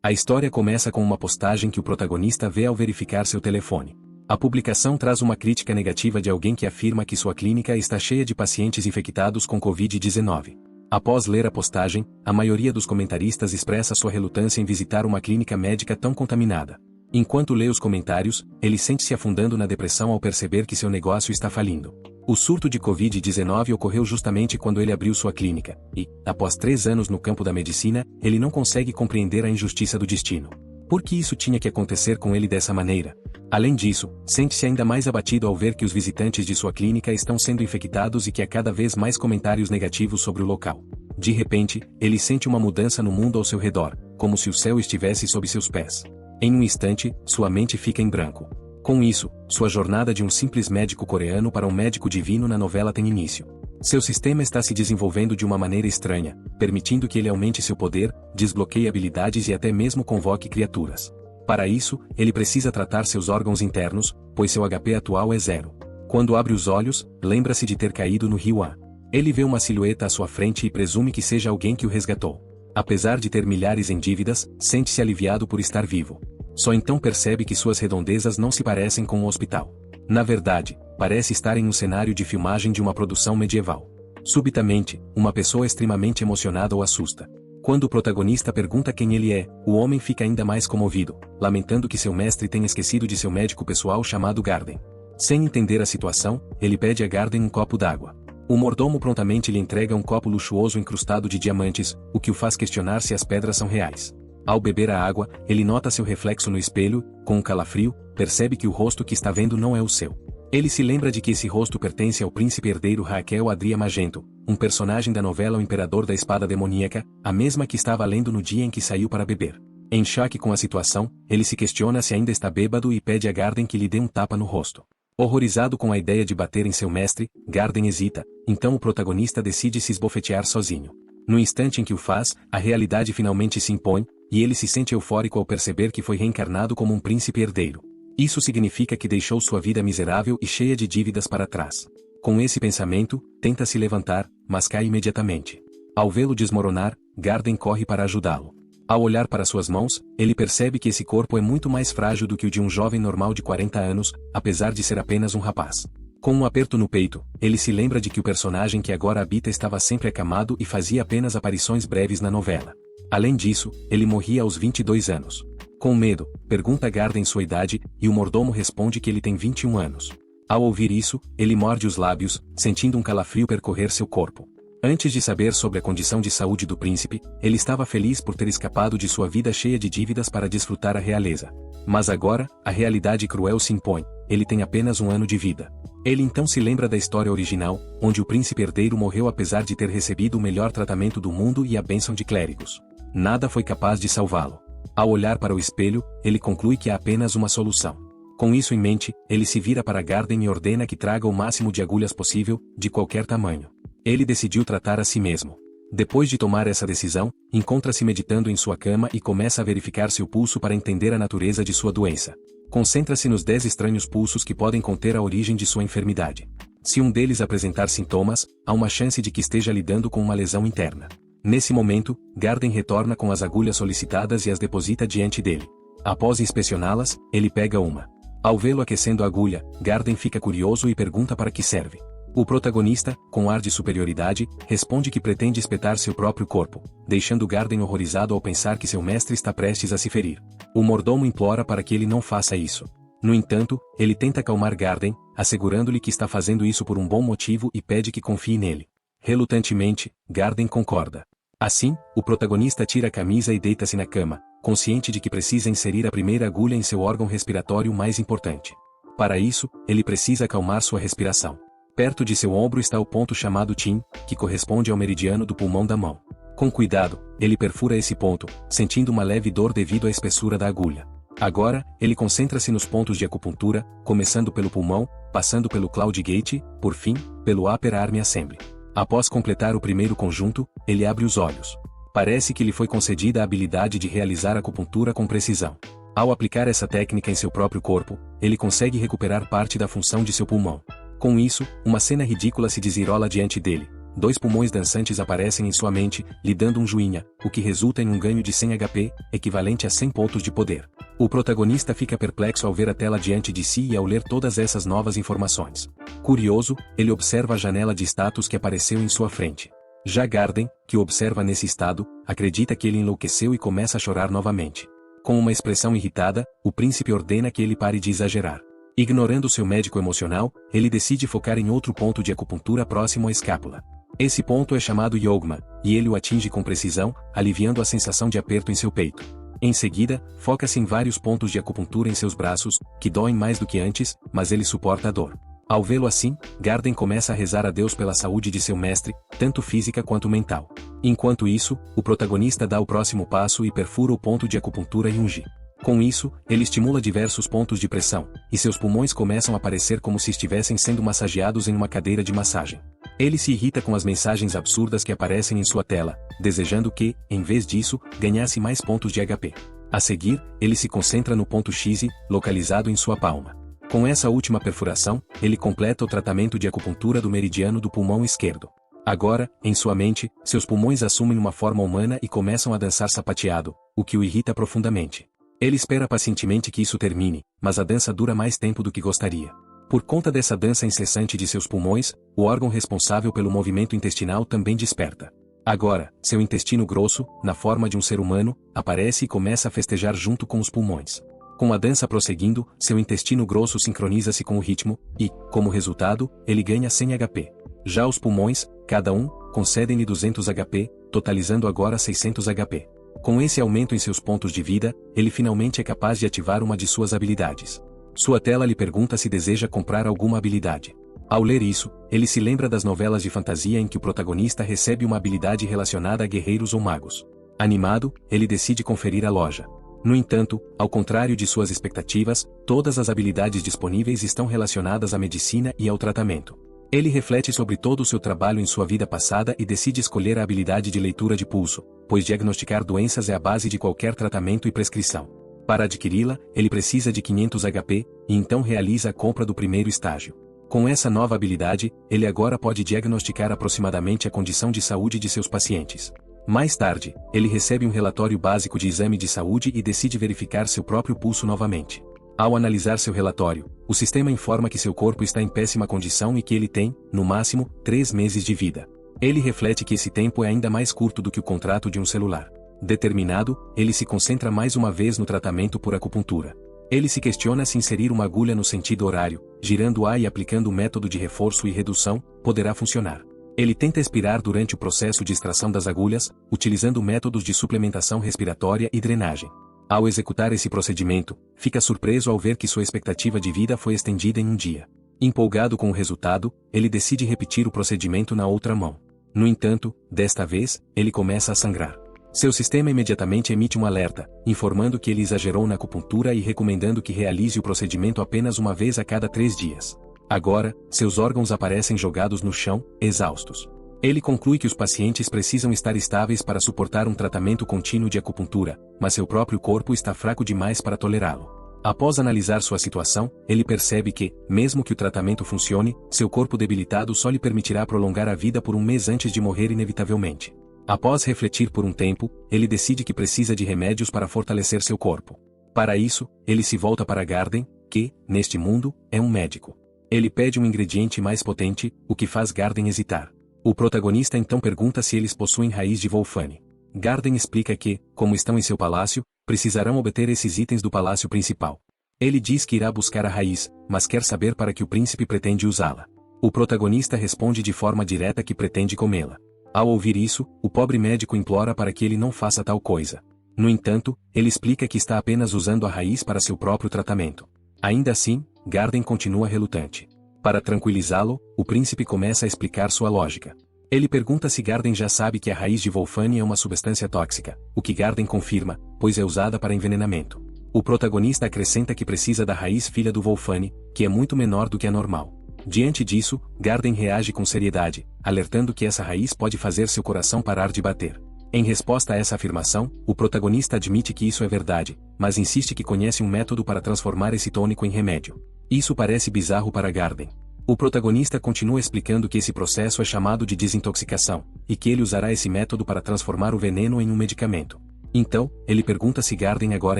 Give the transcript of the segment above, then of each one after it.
A história começa com uma postagem que o protagonista vê ao verificar seu telefone. A publicação traz uma crítica negativa de alguém que afirma que sua clínica está cheia de pacientes infectados com Covid-19. Após ler a postagem, a maioria dos comentaristas expressa sua relutância em visitar uma clínica médica tão contaminada. Enquanto lê os comentários, ele sente-se afundando na depressão ao perceber que seu negócio está falindo. O surto de Covid-19 ocorreu justamente quando ele abriu sua clínica, e, após 3 anos no campo da medicina, ele não consegue compreender a injustiça do destino. Por que isso tinha que acontecer com ele dessa maneira? Além disso, sente-se ainda mais abatido ao ver que os visitantes de sua clínica estão sendo infectados e que há cada vez mais comentários negativos sobre o local. De repente, ele sente uma mudança no mundo ao seu redor, como se o céu estivesse sob seus pés. Em um instante, sua mente fica em branco. Com isso, sua jornada de um simples médico coreano para um médico divino na novela tem início. Seu sistema está se desenvolvendo de uma maneira estranha, permitindo que ele aumente seu poder, desbloqueie habilidades e até mesmo convoque criaturas. Para isso, ele precisa tratar seus órgãos internos, pois seu HP atual é 0. Quando abre os olhos, lembra-se de ter caído no rio A. Ele vê uma silhueta à sua frente e presume que seja alguém que o resgatou. Apesar de ter milhares em dívidas, sente-se aliviado por estar vivo. Só então percebe que suas redondezas não se parecem com um hospital. Na verdade, parece estar em um cenário de filmagem de uma produção medieval. Subitamente, uma pessoa extremamente emocionada o assusta. Quando o protagonista pergunta quem ele é, o homem fica ainda mais comovido, lamentando que seu mestre tenha esquecido de seu médico pessoal chamado Garden. Sem entender a situação, ele pede a Garden um copo d'água. O mordomo prontamente lhe entrega um copo luxuoso incrustado de diamantes, o que o faz questionar se as pedras são reais. Ao beber a água, ele nota seu reflexo no espelho, com um calafrio, percebe que o rosto que está vendo não é o seu. Ele se lembra de que esse rosto pertence ao príncipe herdeiro Raquel Adria Magento, um personagem da novela O Imperador da Espada Demoníaca, a mesma que estava lendo no dia em que saiu para beber. Em choque com a situação, ele se questiona se ainda está bêbado e pede a Garden que lhe dê um tapa no rosto. Horrorizado com a ideia de bater em seu mestre, Garden hesita, então o protagonista decide se esbofetear sozinho. No instante em que o faz, a realidade finalmente se impõe, e ele se sente eufórico ao perceber que foi reencarnado como um príncipe herdeiro. Isso significa que deixou sua vida miserável e cheia de dívidas para trás. Com esse pensamento, tenta se levantar, mas cai imediatamente. Ao vê-lo desmoronar, Garden corre para ajudá-lo. Ao olhar para suas mãos, ele percebe que esse corpo é muito mais frágil do que o de um jovem normal de 40 anos, apesar de ser apenas um rapaz. Com um aperto no peito, ele se lembra de que o personagem que agora habita estava sempre acamado e fazia apenas aparições breves na novela. Além disso, ele morria aos 22 anos. Com medo, pergunta a Garden sua idade, e o mordomo responde que ele tem 21 anos. Ao ouvir isso, ele morde os lábios, sentindo um calafrio percorrer seu corpo. Antes de saber sobre a condição de saúde do príncipe, ele estava feliz por ter escapado de sua vida cheia de dívidas para desfrutar a realeza. Mas agora, a realidade cruel se impõe, ele tem apenas 1 ano de vida. Ele então se lembra da história original, onde o príncipe herdeiro morreu apesar de ter recebido o melhor tratamento do mundo e a bênção de clérigos. Nada foi capaz de salvá-lo. Ao olhar para o espelho, ele conclui que há apenas uma solução. Com isso em mente, ele se vira para Garden e ordena que traga o máximo de agulhas possível, de qualquer tamanho. Ele decidiu tratar a si mesmo. Depois de tomar essa decisão, encontra-se meditando em sua cama e começa a verificar seu pulso para entender a natureza de sua doença. Concentra-se nos 10 estranhos pulsos que podem conter a origem de sua enfermidade. Se um deles apresentar sintomas, há uma chance de que esteja lidando com uma lesão interna. Nesse momento, Garden retorna com as agulhas solicitadas e as deposita diante dele. Após inspecioná-las, ele pega uma. Ao vê-lo aquecendo a agulha, Garden fica curioso e pergunta para que serve. O protagonista, com ar de superioridade, responde que pretende espetar seu próprio corpo, deixando Garden horrorizado ao pensar que seu mestre está prestes a se ferir. O mordomo implora para que ele não faça isso. No entanto, ele tenta acalmar Garden, assegurando-lhe que está fazendo isso por um bom motivo e pede que confie nele. Relutantemente, Garden concorda. Assim, o protagonista tira a camisa e deita-se na cama, consciente de que precisa inserir a primeira agulha em seu órgão respiratório mais importante. Para isso, ele precisa acalmar sua respiração. Perto de seu ombro está o ponto chamado Tim, que corresponde ao meridiano do pulmão da mão. Com cuidado, ele perfura esse ponto, sentindo uma leve dor devido à espessura da agulha. Agora, ele concentra-se nos pontos de acupuntura, começando pelo pulmão, passando pelo Cloud Gate, por fim, pelo Upper Arm Assembly. Após completar o primeiro conjunto, ele abre os olhos. Parece que lhe foi concedida a habilidade de realizar acupuntura com precisão. Ao aplicar essa técnica em seu próprio corpo, ele consegue recuperar parte da função de seu pulmão. Com isso, uma cena ridícula se desenrola diante dele. dois pulmões dançantes aparecem em sua mente, lhe dando um joinha, o que resulta em um ganho de 100 HP, equivalente a 100 pontos de poder. O protagonista fica perplexo ao ver a tela diante de si e ao ler todas essas novas informações. Curioso, ele observa a janela de status que apareceu em sua frente. Já Garden, que o observa nesse estado, acredita que ele enlouqueceu e começa a chorar novamente. Com uma expressão irritada, o príncipe ordena que ele pare de exagerar. Ignorando seu médico emocional, ele decide focar em outro ponto de acupuntura próximo à escápula. Esse ponto é chamado Yogma, e ele o atinge com precisão, aliviando a sensação de aperto em seu peito. Em seguida, foca-se em vários pontos de acupuntura em seus braços, que doem mais do que antes, mas ele suporta a dor. Ao vê-lo assim, Garden começa a rezar a Deus pela saúde de seu mestre, tanto física quanto mental. Enquanto isso, o protagonista dá o próximo passo e perfura o ponto de acupuntura Yunji. Com isso, ele estimula diversos pontos de pressão, e seus pulmões começam a parecer como se estivessem sendo massageados em uma cadeira de massagem. Ele se irrita com as mensagens absurdas que aparecem em sua tela, desejando que, em vez disso, ganhasse mais pontos de HP. A seguir, ele se concentra no ponto X, localizado em sua palma. Com essa última perfuração, ele completa o tratamento de acupuntura do meridiano do pulmão esquerdo. Agora, em sua mente, seus pulmões assumem uma forma humana e começam a dançar sapateado, o que o irrita profundamente. Ele espera pacientemente que isso termine, mas a dança dura mais tempo do que gostaria. Por conta dessa dança incessante de seus pulmões, o órgão responsável pelo movimento intestinal também desperta. Agora, seu intestino grosso, na forma de um ser humano, aparece e começa a festejar junto com os pulmões. Com a dança prosseguindo, seu intestino grosso sincroniza-se com o ritmo, e, como resultado, ele ganha 100 HP. Já os pulmões, cada um, concedem-lhe 200 HP, totalizando agora 600 HP. Com esse aumento em seus pontos de vida, ele finalmente é capaz de ativar uma de suas habilidades. Sua tela lhe pergunta se deseja comprar alguma habilidade. Ao ler isso, ele se lembra das novelas de fantasia em que o protagonista recebe uma habilidade relacionada a guerreiros ou magos. Animado, ele decide conferir a loja. No entanto, ao contrário de suas expectativas, todas as habilidades disponíveis estão relacionadas à medicina e ao tratamento. Ele reflete sobre todo o seu trabalho em sua vida passada e decide escolher a habilidade de leitura de pulso, pois diagnosticar doenças é a base de qualquer tratamento e prescrição. Para adquiri-la, ele precisa de 500 HP, e então realiza a compra do primeiro estágio. Com essa nova habilidade, ele agora pode diagnosticar aproximadamente a condição de saúde de seus pacientes. Mais tarde, ele recebe um relatório básico de exame de saúde e decide verificar seu próprio pulso novamente. Ao analisar seu relatório, o sistema informa que seu corpo está em péssima condição e que ele tem, no máximo, 3 meses de vida. Ele reflete que esse tempo é ainda mais curto do que o contrato de um celular. Determinado, ele se concentra mais uma vez no tratamento por acupuntura. Ele se questiona se inserir uma agulha no sentido horário, girando-a e aplicando o método de reforço e redução, poderá funcionar. Ele tenta expirar durante o processo de extração das agulhas, utilizando métodos de suplementação respiratória e drenagem. Ao executar esse procedimento, fica surpreso ao ver que sua expectativa de vida foi estendida em um dia. Empolgado com o resultado, ele decide repetir o procedimento na outra mão. No entanto, desta vez, ele começa a sangrar. Seu sistema imediatamente emite um alerta, informando que ele exagerou na acupuntura e recomendando que realize o procedimento apenas uma vez a cada 3 dias. Agora, seus órgãos aparecem jogados no chão, exaustos. Ele conclui que os pacientes precisam estar estáveis para suportar um tratamento contínuo de acupuntura, mas seu próprio corpo está fraco demais para tolerá-lo. Após analisar sua situação, ele percebe que, mesmo que o tratamento funcione, seu corpo debilitado só lhe permitirá prolongar a vida por um mês antes de morrer inevitavelmente. Após refletir por um tempo, ele decide que precisa de remédios para fortalecer seu corpo. Para isso, ele se volta para Garden, que, neste mundo, é um médico. Ele pede um ingrediente mais potente, o que faz Garden hesitar. O protagonista então pergunta se eles possuem raiz de Wolfane. Garden explica que, como estão em seu palácio, precisarão obter esses itens do palácio principal. Ele diz que irá buscar a raiz, mas quer saber para que o príncipe pretende usá-la. O protagonista responde de forma direta que pretende comê-la. Ao ouvir isso, o pobre médico implora para que ele não faça tal coisa. No entanto, ele explica que está apenas usando a raiz para seu próprio tratamento. Ainda assim, Garden continua relutante. Para tranquilizá-lo, o príncipe começa a explicar sua lógica. Ele pergunta se Garden já sabe que a raiz de Wolfane é uma substância tóxica, o que Garden confirma, pois é usada para envenenamento. O protagonista acrescenta que precisa da raiz filha do Wolfane, que é muito menor do que a normal. Diante disso, Garden reage com seriedade, alertando que essa raiz pode fazer seu coração parar de bater. Em resposta a essa afirmação, o protagonista admite que isso é verdade, mas insiste que conhece um método para transformar esse tônico em remédio. Isso parece bizarro para Garden. O protagonista continua explicando que esse processo é chamado de desintoxicação, e que ele usará esse método para transformar o veneno em um medicamento. Então, ele pergunta se Garden agora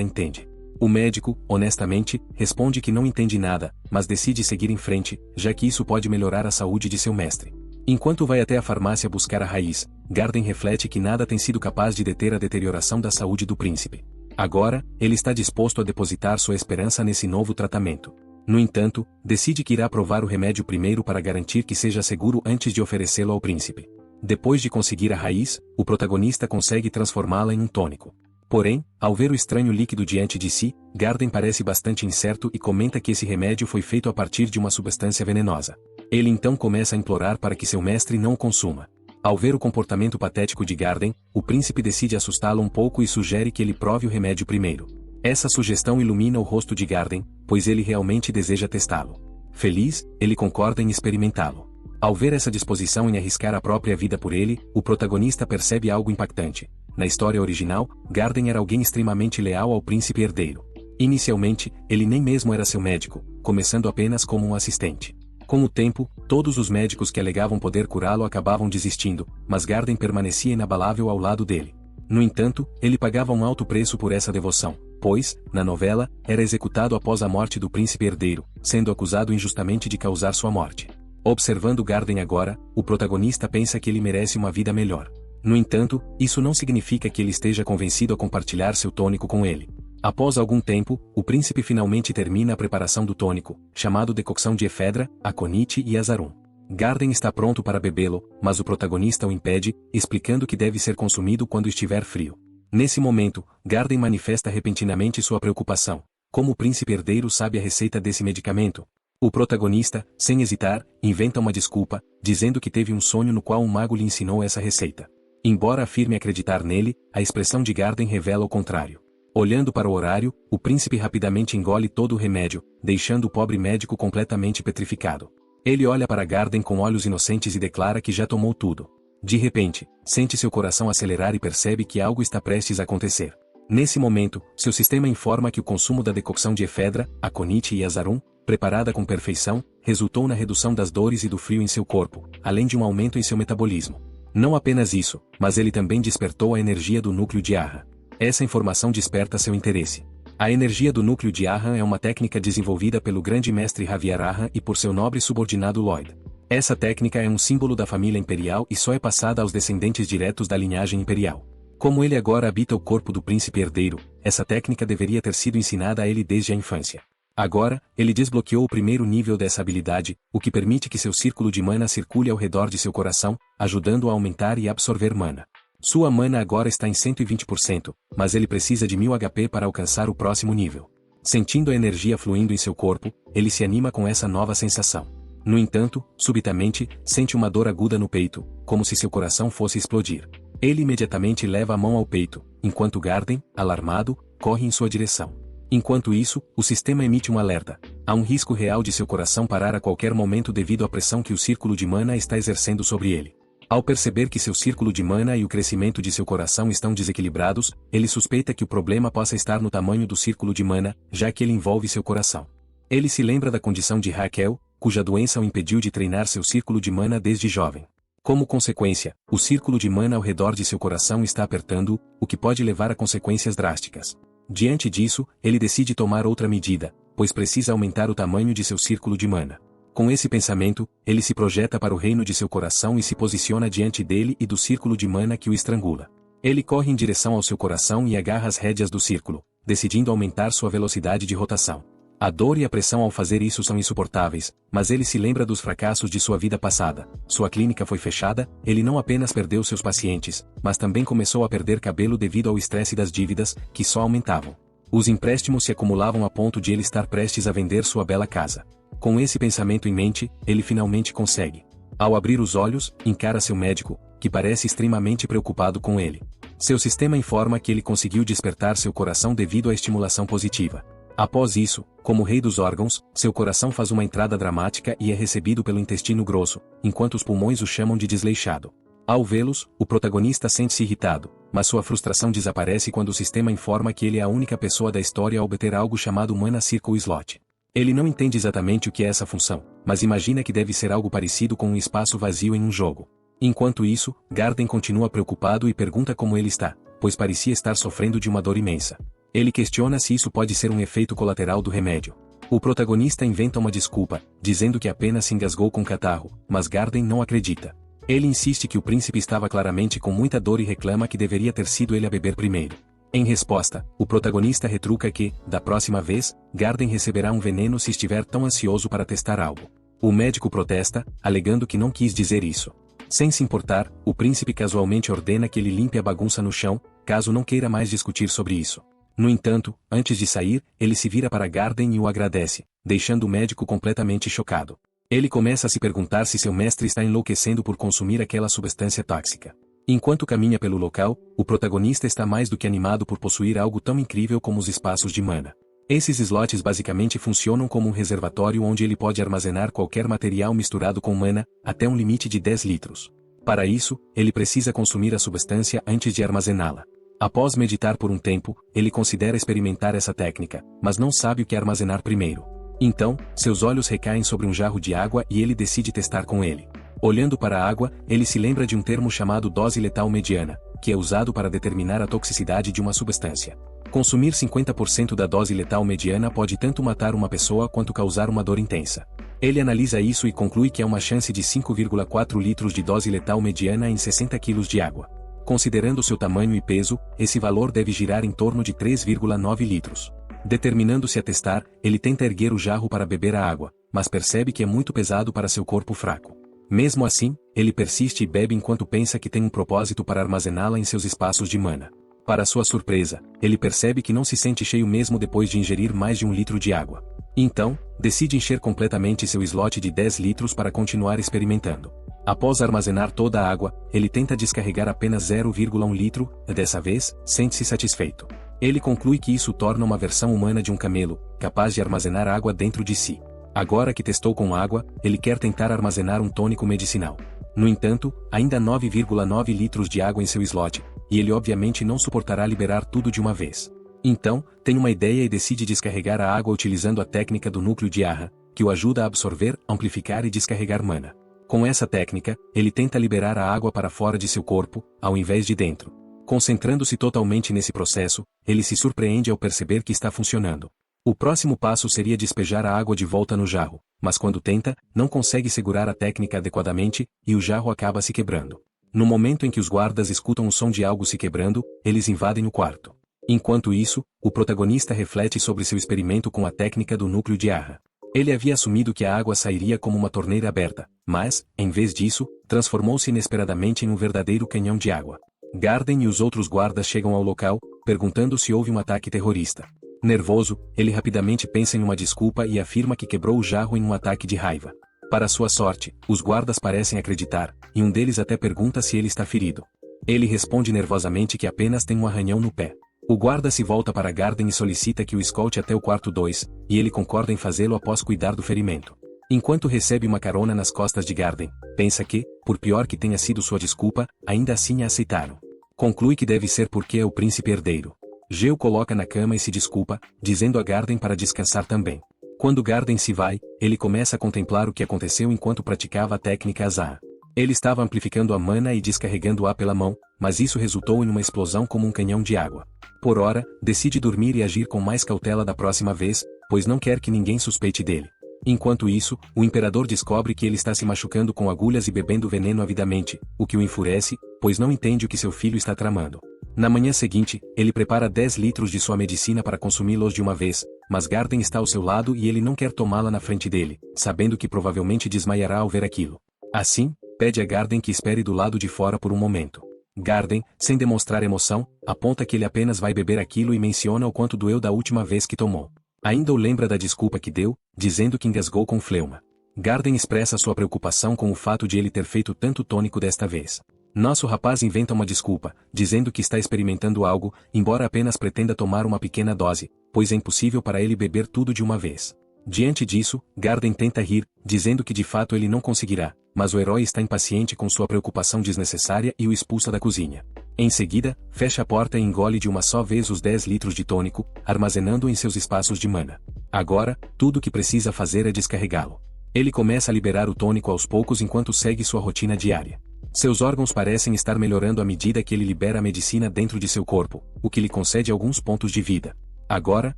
entende. O médico, honestamente, responde que não entende nada, mas decide seguir em frente, já que isso pode melhorar a saúde de seu mestre. Enquanto vai até a farmácia buscar a raiz, Garden reflete que nada tem sido capaz de deter a deterioração da saúde do príncipe. Agora, ele está disposto a depositar sua esperança nesse novo tratamento. No entanto, decide que irá provar o remédio primeiro para garantir que seja seguro antes de oferecê-lo ao príncipe. Depois de conseguir a raiz, o protagonista consegue transformá-la em um tônico. Porém, ao ver o estranho líquido diante de si, Garden parece bastante incerto e comenta que esse remédio foi feito a partir de uma substância venenosa. Ele então começa a implorar para que seu mestre não o consuma. Ao ver o comportamento patético de Garden, o príncipe decide assustá-lo um pouco e sugere que ele prove o remédio primeiro. Essa sugestão ilumina o rosto de Garden, pois ele realmente deseja testá-lo. Feliz, ele concorda em experimentá-lo. Ao ver essa disposição em arriscar a própria vida por ele, o protagonista percebe algo impactante. Na história original, Garden era alguém extremamente leal ao príncipe herdeiro. Inicialmente, ele nem mesmo era seu médico, começando apenas como um assistente. Com o tempo, todos os médicos que alegavam poder curá-lo acabavam desistindo, mas Garden permanecia inabalável ao lado dele. No entanto, ele pagava um alto preço por essa devoção, pois, na novela, era executado após a morte do príncipe herdeiro, sendo acusado injustamente de causar sua morte. Observando Garden agora, o protagonista pensa que ele merece uma vida melhor. No entanto, isso não significa que ele esteja convencido a compartilhar seu tônico com ele. Após algum tempo, o príncipe finalmente termina a preparação do tônico, chamado decocção de efedra, aconite e azarum. Garden está pronto para bebê-lo, mas o protagonista o impede, explicando que deve ser consumido quando estiver frio. Nesse momento, Garden manifesta repentinamente sua preocupação. Como o príncipe herdeiro sabe a receita desse medicamento? O protagonista, sem hesitar, inventa uma desculpa, dizendo que teve um sonho no qual um mago lhe ensinou essa receita. Embora afirme acreditar nele, a expressão de Garden revela o contrário. Olhando para o horário, o príncipe rapidamente engole todo o remédio, deixando o pobre médico completamente petrificado. Ele olha para Garden com olhos inocentes e declara que já tomou tudo. De repente, sente seu coração acelerar e percebe que algo está prestes a acontecer. Nesse momento, seu sistema informa que o consumo da decocção de efedra, aconite e azarum, preparada com perfeição, resultou na redução das dores e do frio em seu corpo, além de um aumento em seu metabolismo. Não apenas isso, mas ele também despertou a energia do núcleo de Arran. Essa informação desperta seu interesse. A energia do núcleo de Arran é uma técnica desenvolvida pelo grande mestre Javier Arran e por seu nobre subordinado Lloyd. Essa técnica é um símbolo da família imperial e só é passada aos descendentes diretos da linhagem imperial. Como ele agora habita o corpo do príncipe herdeiro, essa técnica deveria ter sido ensinada a ele desde a infância. Agora, ele desbloqueou o primeiro nível dessa habilidade, o que permite que seu círculo de mana circule ao redor de seu coração, ajudando a aumentar e absorver mana. Sua mana agora está em 120%, mas ele precisa de 1000 HP para alcançar o próximo nível. Sentindo a energia fluindo em seu corpo, ele se anima com essa nova sensação. No entanto, subitamente, sente uma dor aguda no peito, como se seu coração fosse explodir. Ele imediatamente leva a mão ao peito, enquanto Garden, alarmado, corre em sua direção. Enquanto isso, o sistema emite um alerta. Há um risco real de seu coração parar a qualquer momento devido à pressão que o círculo de mana está exercendo sobre ele. Ao perceber que seu círculo de mana e o crescimento de seu coração estão desequilibrados, ele suspeita que o problema possa estar no tamanho do círculo de mana, já que ele envolve seu coração. Ele se lembra da condição de Raquel, cuja doença o impediu de treinar seu círculo de mana desde jovem. Como consequência, o círculo de mana ao redor de seu coração está apertando, o que pode levar a consequências drásticas. Diante disso, ele decide tomar outra medida, pois precisa aumentar o tamanho de seu círculo de mana. Com esse pensamento, ele se projeta para o reino de seu coração e se posiciona diante dele e do círculo de mana que o estrangula. Ele corre em direção ao seu coração e agarra as rédeas do círculo, decidindo aumentar sua velocidade de rotação. A dor e a pressão ao fazer isso são insuportáveis, mas ele se lembra dos fracassos de sua vida passada. Sua clínica foi fechada, ele não apenas perdeu seus pacientes, mas também começou a perder cabelo devido ao estresse das dívidas, que só aumentavam. Os empréstimos se acumulavam a ponto de ele estar prestes a vender sua bela casa. Com esse pensamento em mente, ele finalmente consegue. Ao abrir os olhos, encara seu médico, que parece extremamente preocupado com ele. Seu sistema informa que ele conseguiu despertar seu coração devido à estimulação positiva. Após isso, como rei dos órgãos, seu coração faz uma entrada dramática e é recebido pelo intestino grosso, enquanto os pulmões o chamam de desleixado. Ao vê-los, o protagonista sente-se irritado, mas sua frustração desaparece quando o sistema informa que ele é a única pessoa da história a obter algo chamado Mana Circle Slot. Ele não entende exatamente o que é essa função, mas imagina que deve ser algo parecido com um espaço vazio em um jogo. Enquanto isso, Garden continua preocupado e pergunta como ele está, pois parecia estar sofrendo de uma dor imensa. Ele questiona se isso pode ser um efeito colateral do remédio. O protagonista inventa uma desculpa, dizendo que apenas se engasgou com catarro, mas Garden não acredita. Ele insiste que o príncipe estava claramente com muita dor e reclama que deveria ter sido ele a beber primeiro. Em resposta, o protagonista retruca que, da próxima vez, Garden receberá um veneno se estiver tão ansioso para testar algo. O médico protesta, alegando que não quis dizer isso. Sem se importar, o príncipe casualmente ordena que ele limpe a bagunça no chão, caso não queira mais discutir sobre isso. No entanto, antes de sair, ele se vira para Garden e o agradece, deixando o médico completamente chocado. Ele começa a se perguntar se seu mestre está enlouquecendo por consumir aquela substância tóxica. Enquanto caminha pelo local, o protagonista está mais do que animado por possuir algo tão incrível como os espaços de mana. Esses slots basicamente funcionam como um reservatório onde ele pode armazenar qualquer material misturado com mana, até um limite de 10 litros. Para isso, ele precisa consumir a substância antes de armazená-la. Após meditar por um tempo, ele considera experimentar essa técnica, mas não sabe o que armazenar primeiro. Então, seus olhos recaem sobre um jarro de água e ele decide testar com ele. Olhando para a água, ele se lembra de um termo chamado dose letal mediana, que é usado para determinar a toxicidade de uma substância. Consumir 50% da dose letal mediana pode tanto matar uma pessoa quanto causar uma dor intensa. Ele analisa isso e conclui que há uma chance de 5,4 litros de dose letal mediana em 60 kg de água. Considerando seu tamanho e peso, esse valor deve girar em torno de 3,9 litros. Determinando-se a testar, ele tenta erguer o jarro para beber a água, mas percebe que é muito pesado para seu corpo fraco. Mesmo assim, ele persiste e bebe enquanto pensa que tem um propósito para armazená-la em seus espaços de mana. Para sua surpresa, ele percebe que não se sente cheio mesmo depois de ingerir mais de 1 litro de água. Então, decide encher completamente seu slot de 10 litros para continuar experimentando. Após armazenar toda a água, ele tenta descarregar apenas 0,1 litro, e dessa vez, sente-se satisfeito. Ele conclui que isso torna uma versão humana de um camelo, capaz de armazenar água dentro de si. Agora que testou com água, ele quer tentar armazenar um tônico medicinal. No entanto, ainda há 9,9 litros de água em seu slot, e ele obviamente não suportará liberar tudo de uma vez. Então, tem uma ideia e decide descarregar a água utilizando a técnica do núcleo de Arra, que o ajuda a absorver, amplificar e descarregar mana. Com essa técnica, ele tenta liberar a água para fora de seu corpo, ao invés de dentro. Concentrando-se totalmente nesse processo, ele se surpreende ao perceber que está funcionando. O próximo passo seria despejar a água de volta no jarro, mas quando tenta, não consegue segurar a técnica adequadamente, e o jarro acaba se quebrando. No momento em que os guardas escutam o som de algo se quebrando, eles invadem o quarto. Enquanto isso, o protagonista reflete sobre seu experimento com a técnica do núcleo de Arra. Ele havia assumido que a água sairia como uma torneira aberta, mas, em vez disso, transformou-se inesperadamente em um verdadeiro canhão de água. Garden e os outros guardas chegam ao local, perguntando se houve um ataque terrorista. Nervoso, ele rapidamente pensa em uma desculpa e afirma que quebrou o jarro em um ataque de raiva. Para sua sorte, os guardas parecem acreditar, e um deles até pergunta se ele está ferido. Ele responde nervosamente que apenas tem um arranhão no pé. O guarda se volta para Garden e solicita que o escolte até o quarto 2, e ele concorda em fazê-lo após cuidar do ferimento. Enquanto recebe uma carona nas costas de Garden, pensa que, por pior que tenha sido sua desculpa, ainda assim a aceitaram. Conclui que deve ser porque é o príncipe herdeiro. Geo coloca na cama e se desculpa, dizendo a Garden para descansar também. Quando Garden se vai, ele começa a contemplar o que aconteceu enquanto praticava a técnica Azaa. Ele estava amplificando a mana e descarregando-a pela mão, mas isso resultou em uma explosão como um canhão de água. Por ora, decide dormir e agir com mais cautela da próxima vez, pois não quer que ninguém suspeite dele. Enquanto isso, o imperador descobre que ele está se machucando com agulhas e bebendo veneno avidamente, o que o enfurece, pois não entende o que seu filho está tramando. Na manhã seguinte, ele prepara 10 litros de sua medicina para consumi-los de uma vez, mas Garden está ao seu lado e ele não quer tomá-la na frente dele, sabendo que provavelmente desmaiará ao ver aquilo. Assim, pede a Garden que espere do lado de fora por um momento. Garden, sem demonstrar emoção, aponta que ele apenas vai beber aquilo e menciona o quanto doeu da última vez que tomou. Ainda o lembra da desculpa que deu, dizendo que engasgou com fleuma. Garden expressa sua preocupação com o fato de ele ter feito tanto tônico desta vez. Nosso rapaz inventa uma desculpa, dizendo que está experimentando algo, embora apenas pretenda tomar uma pequena dose, pois é impossível para ele beber tudo de uma vez. Diante disso, Garden tenta rir, dizendo que de fato ele não conseguirá, mas o herói está impaciente com sua preocupação desnecessária e o expulsa da cozinha. Em seguida, fecha a porta e engole de uma só vez os 10 litros de tônico, armazenando em seus espaços de mana. Agora, tudo o que precisa fazer é descarregá-lo. Ele começa a liberar o tônico aos poucos enquanto segue sua rotina diária. Seus órgãos parecem estar melhorando à medida que ele libera a medicina dentro de seu corpo, o que lhe concede alguns pontos de vida. Agora,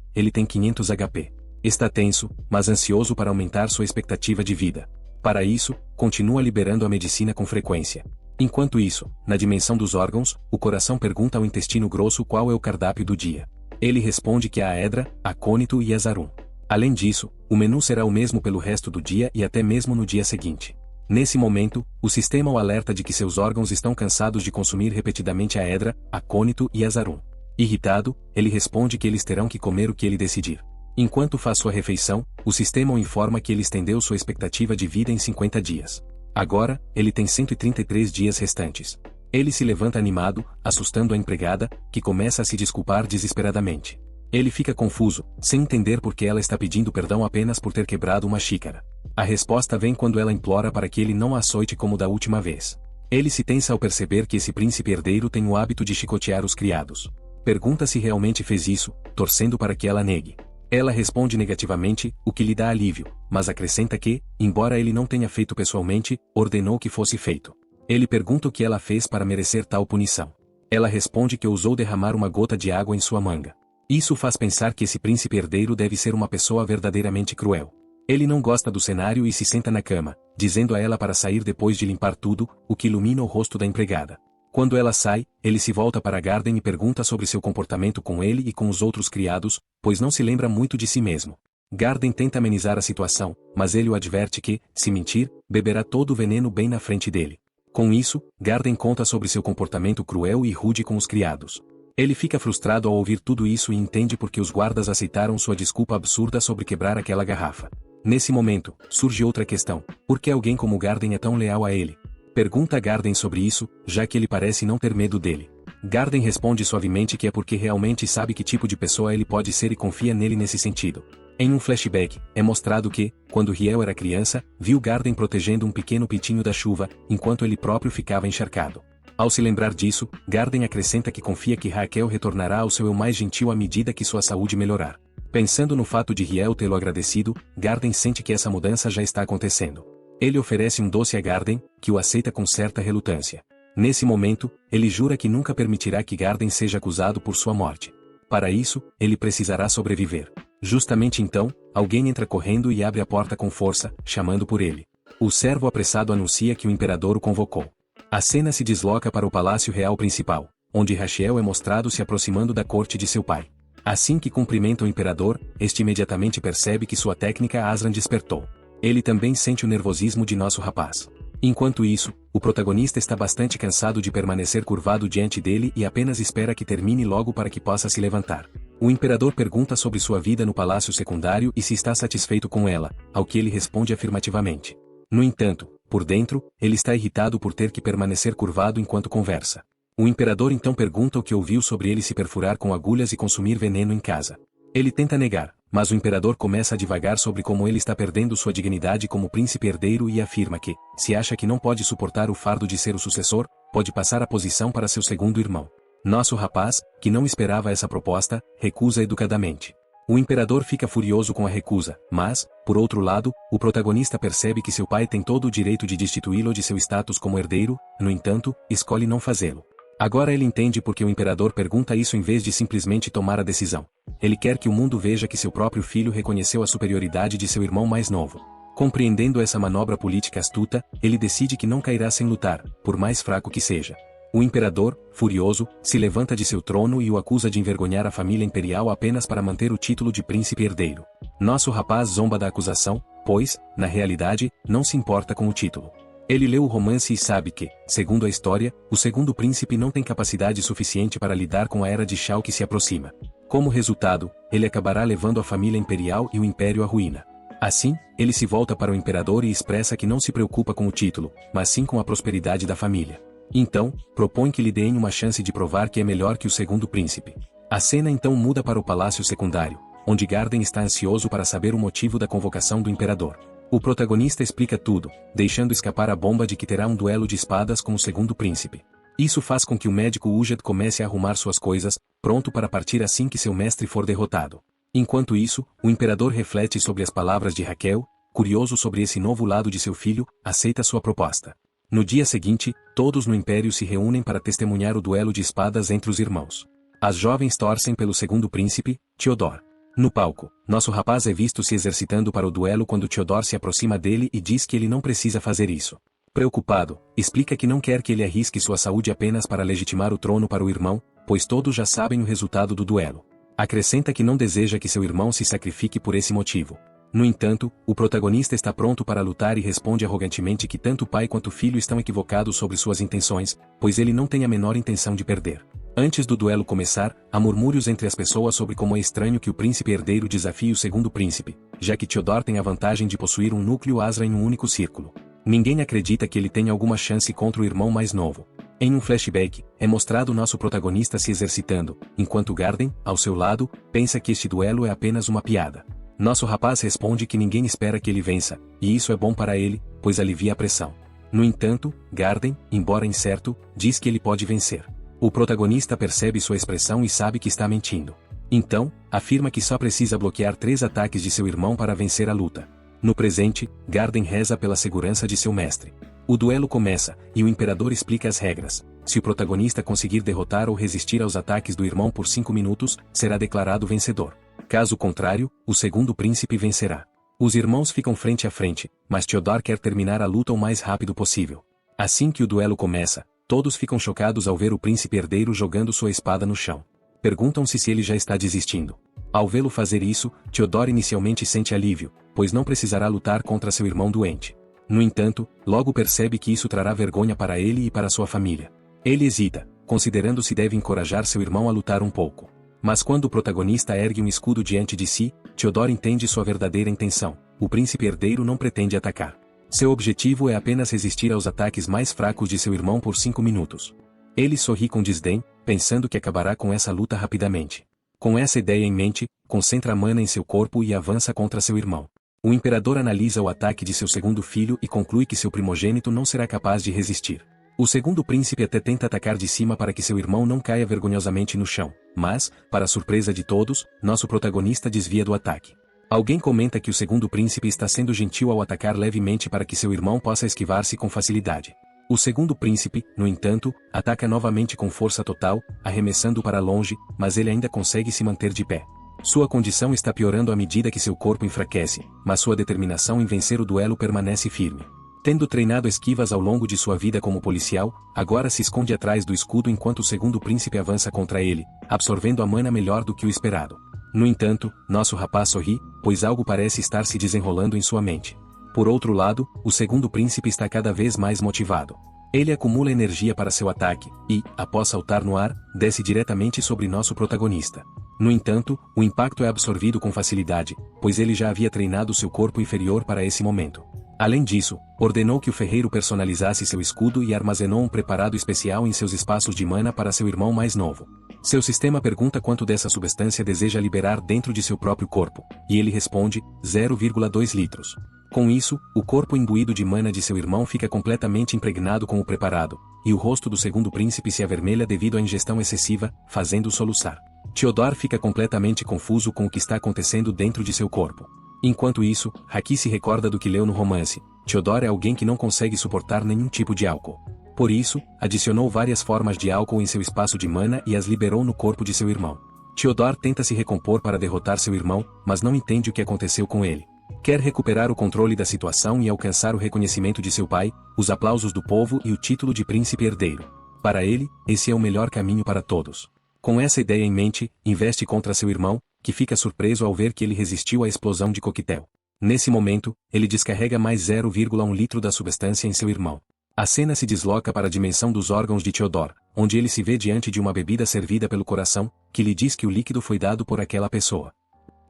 ele tem 500 HP. Está tenso, mas ansioso para aumentar sua expectativa de vida. Para isso, continua liberando a medicina com frequência. Enquanto isso, na dimensão dos órgãos, o coração pergunta ao intestino grosso qual é o cardápio do dia. Ele responde que há Aedra, Acônito e Azarum. Além disso, o menu será o mesmo pelo resto do dia e até mesmo no dia seguinte. Nesse momento, o sistema o alerta de que seus órgãos estão cansados de consumir repetidamente Aedra, Acônito e Azarum. Irritado, ele responde que eles terão que comer o que ele decidir. Enquanto faz sua refeição, o sistema o informa que ele estendeu sua expectativa de vida em 50 dias. Agora, ele tem 133 dias restantes. Ele se levanta animado, assustando a empregada, que começa a se desculpar desesperadamente. Ele fica confuso, sem entender por que ela está pedindo perdão apenas por ter quebrado uma xícara. A resposta vem quando ela implora para que ele não a açoite como da última vez. Ele se tensa ao perceber que esse príncipe herdeiro tem o hábito de chicotear os criados. Pergunta se realmente fez isso, torcendo para que ela negue. Ela responde negativamente, o que lhe dá alívio, mas acrescenta que, embora ele não tenha feito pessoalmente, ordenou que fosse feito. Ele pergunta o que ela fez para merecer tal punição. Ela responde que ousou derramar uma gota de água em sua manga. Isso faz pensar que esse príncipe herdeiro deve ser uma pessoa verdadeiramente cruel. Ele não gosta do cenário e se senta na cama, dizendo a ela para sair depois de limpar tudo, o que ilumina o rosto da empregada. Quando ela sai, ele se volta para Garden e pergunta sobre seu comportamento com ele e com os outros criados, pois não se lembra muito de si mesmo. Garden tenta amenizar a situação, mas ele o adverte que, se mentir, beberá todo o veneno bem na frente dele. Com isso, Garden conta sobre seu comportamento cruel e rude com os criados. Ele fica frustrado ao ouvir tudo isso e entende por que os guardas aceitaram sua desculpa absurda sobre quebrar aquela garrafa. Nesse momento, surge outra questão: por que alguém como Garden é tão leal a ele? Pergunta a Garden sobre isso, já que ele parece não ter medo dele. Garden responde suavemente que é porque realmente sabe que tipo de pessoa ele pode ser e confia nele nesse sentido. Em um flashback, é mostrado que, quando Riel era criança, viu Garden protegendo um pequeno pitinho da chuva, enquanto ele próprio ficava encharcado. Ao se lembrar disso, Garden acrescenta que confia que Raquel retornará ao seu eu mais gentil à medida que sua saúde melhorar. Pensando no fato de Riel tê-lo agradecido, Garden sente que essa mudança já está acontecendo. Ele oferece um doce a Garden, que o aceita com certa relutância. Nesse momento, ele jura que nunca permitirá que Garden seja acusado por sua morte. Para isso, ele precisará sobreviver. Justamente então, alguém entra correndo e abre a porta com força, chamando por ele. O servo apressado anuncia que o imperador o convocou. A cena se desloca para o Palácio Real Principal, onde Rachiel é mostrado se aproximando da corte de seu pai. Assim que cumprimenta o imperador, este imediatamente percebe que sua técnica Asran despertou. Ele também sente o nervosismo de nosso rapaz. Enquanto isso, o protagonista está bastante cansado de permanecer curvado diante dele e apenas espera que termine logo para que possa se levantar. O imperador pergunta sobre sua vida no palácio secundário e se está satisfeito com ela, ao que ele responde afirmativamente. No entanto, por dentro, ele está irritado por ter que permanecer curvado enquanto conversa. O imperador então pergunta o que ouviu sobre ele se perfurar com agulhas e consumir veneno em casa. Ele tenta negar, mas o imperador começa a divagar sobre como ele está perdendo sua dignidade como príncipe herdeiro e afirma que, se acha que não pode suportar o fardo de ser o sucessor, pode passar a posição para seu segundo irmão. Nosso rapaz, que não esperava essa proposta, recusa educadamente. O imperador fica furioso com a recusa, mas, por outro lado, o protagonista percebe que seu pai tem todo o direito de destituí-lo de seu status como herdeiro, no entanto, escolhe não fazê-lo. Agora ele entende porque o imperador pergunta isso em vez de simplesmente tomar a decisão. Ele quer que o mundo veja que seu próprio filho reconheceu a superioridade de seu irmão mais novo. Compreendendo essa manobra política astuta, ele decide que não cairá sem lutar, por mais fraco que seja. O imperador, furioso, se levanta de seu trono e o acusa de envergonhar a família imperial apenas para manter o título de príncipe herdeiro. Nosso rapaz zomba da acusação, pois, na realidade, não se importa com o título. Ele leu o romance e sabe que, segundo a história, o segundo príncipe não tem capacidade suficiente para lidar com a era de Shao que se aproxima. Como resultado, ele acabará levando a família imperial e o império à ruína. Assim, ele se volta para o imperador e expressa que não se preocupa com o título, mas sim com a prosperidade da família. Então, propõe que lhe deem uma chance de provar que é melhor que o segundo príncipe. A cena então muda para o palácio secundário, onde Garden está ansioso para saber o motivo da convocação do imperador. O protagonista explica tudo, deixando escapar a bomba de que terá um duelo de espadas com o segundo príncipe. Isso faz com que o médico Ujed comece a arrumar suas coisas, pronto para partir assim que seu mestre for derrotado. Enquanto isso, o imperador reflete sobre as palavras de Raquel, curioso sobre esse novo lado de seu filho, aceita sua proposta. No dia seguinte, todos no império se reúnem para testemunhar o duelo de espadas entre os irmãos. As jovens torcem pelo segundo príncipe, Theodor. No palco, nosso rapaz é visto se exercitando para o duelo quando Theodor se aproxima dele e diz que ele não precisa fazer isso. Preocupado, explica que não quer que ele arrisque sua saúde apenas para legitimar o trono para o irmão, pois todos já sabem o resultado do duelo. Acrescenta que não deseja que seu irmão se sacrifique por esse motivo. No entanto, o protagonista está pronto para lutar e responde arrogantemente que tanto o pai quanto o filho estão equivocados sobre suas intenções, pois ele não tem a menor intenção de perder. Antes do duelo começar, há murmúrios entre as pessoas sobre como é estranho que o príncipe herdeiro desafie o segundo príncipe, já que Theodor tem a vantagem de possuir um núcleo Asra em um único círculo. Ninguém acredita que ele tenha alguma chance contra o irmão mais novo. Em um flashback, é mostrado nosso protagonista se exercitando, enquanto Garden, ao seu lado, pensa que este duelo é apenas uma piada. Nosso rapaz responde que ninguém espera que ele vença, e isso é bom para ele, pois alivia a pressão. No entanto, Garden, embora incerto, diz que ele pode vencer. O protagonista percebe sua expressão e sabe que está mentindo. Então, afirma que só precisa bloquear 3 ataques de seu irmão para vencer a luta. No presente, Garden reza pela segurança de seu mestre. O duelo começa, e o imperador explica as regras. Se o protagonista conseguir derrotar ou resistir aos ataques do irmão por 5 minutos, será declarado vencedor. Caso contrário, o segundo príncipe vencerá. Os irmãos ficam frente a frente, mas Theodor quer terminar a luta o mais rápido possível. Assim que o duelo começa, todos ficam chocados ao ver o príncipe herdeiro jogando sua espada no chão. Perguntam-se se ele já está desistindo. Ao vê-lo fazer isso, Theodor inicialmente sente alívio, pois não precisará lutar contra seu irmão doente. No entanto, logo percebe que isso trará vergonha para ele e para sua família. Ele hesita, considerando se deve encorajar seu irmão a lutar um pouco. Mas quando o protagonista ergue um escudo diante de si, Theodor entende sua verdadeira intenção. O príncipe herdeiro não pretende atacar. Seu objetivo é apenas resistir aos ataques mais fracos de seu irmão por 5 minutos. Ele sorri com desdém, pensando que acabará com essa luta rapidamente. Com essa ideia em mente, concentra a mana em seu corpo e avança contra seu irmão. O imperador analisa o ataque de seu segundo filho e conclui que seu primogênito não será capaz de resistir. O segundo príncipe até tenta atacar de cima para que seu irmão não caia vergonhosamente no chão, mas, para surpresa de todos, nosso protagonista desvia do ataque. Alguém comenta que o segundo príncipe está sendo gentil ao atacar levemente para que seu irmão possa esquivar-se com facilidade. O segundo príncipe, no entanto, ataca novamente com força total, arremessando para longe, mas ele ainda consegue se manter de pé. Sua condição está piorando à medida que seu corpo enfraquece, mas sua determinação em vencer o duelo permanece firme. Tendo treinado esquivas ao longo de sua vida como policial, agora se esconde atrás do escudo enquanto o segundo príncipe avança contra ele, absorvendo a mana melhor do que o esperado. No entanto, nosso rapaz sorri, pois algo parece estar se desenrolando em sua mente. Por outro lado, o segundo príncipe está cada vez mais motivado. Ele acumula energia para seu ataque, e, após saltar no ar, desce diretamente sobre nosso protagonista. No entanto, o impacto é absorvido com facilidade, pois ele já havia treinado seu corpo inferior para esse momento. Além disso, ordenou que o ferreiro personalizasse seu escudo e armazenou um preparado especial em seus espaços de mana para seu irmão mais novo. Seu sistema pergunta quanto dessa substância deseja liberar dentro de seu próprio corpo, e ele responde, 0,2 litros. Com isso, o corpo imbuído de mana de seu irmão fica completamente impregnado com o preparado, e o rosto do segundo príncipe se avermelha devido à ingestão excessiva, fazendo-o soluçar. Theodor fica completamente confuso com o que está acontecendo dentro de seu corpo. Enquanto isso, Haki se recorda do que leu no romance. Theodor é alguém que não consegue suportar nenhum tipo de álcool. Por isso, adicionou várias formas de álcool em seu espaço de mana e as liberou no corpo de seu irmão. Theodor tenta se recompor para derrotar seu irmão, mas não entende o que aconteceu com ele. Quer recuperar o controle da situação e alcançar o reconhecimento de seu pai, os aplausos do povo e o título de príncipe herdeiro. Para ele, esse é o melhor caminho para todos. Com essa ideia em mente, investe contra seu irmão, que fica surpreso ao ver que ele resistiu à explosão de coquetel. Nesse momento, ele descarrega mais 0,1 litro da substância em seu irmão. A cena se desloca para a dimensão dos órgãos de Theodor, onde ele se vê diante de uma bebida servida pelo coração, que lhe diz que o líquido foi dado por aquela pessoa.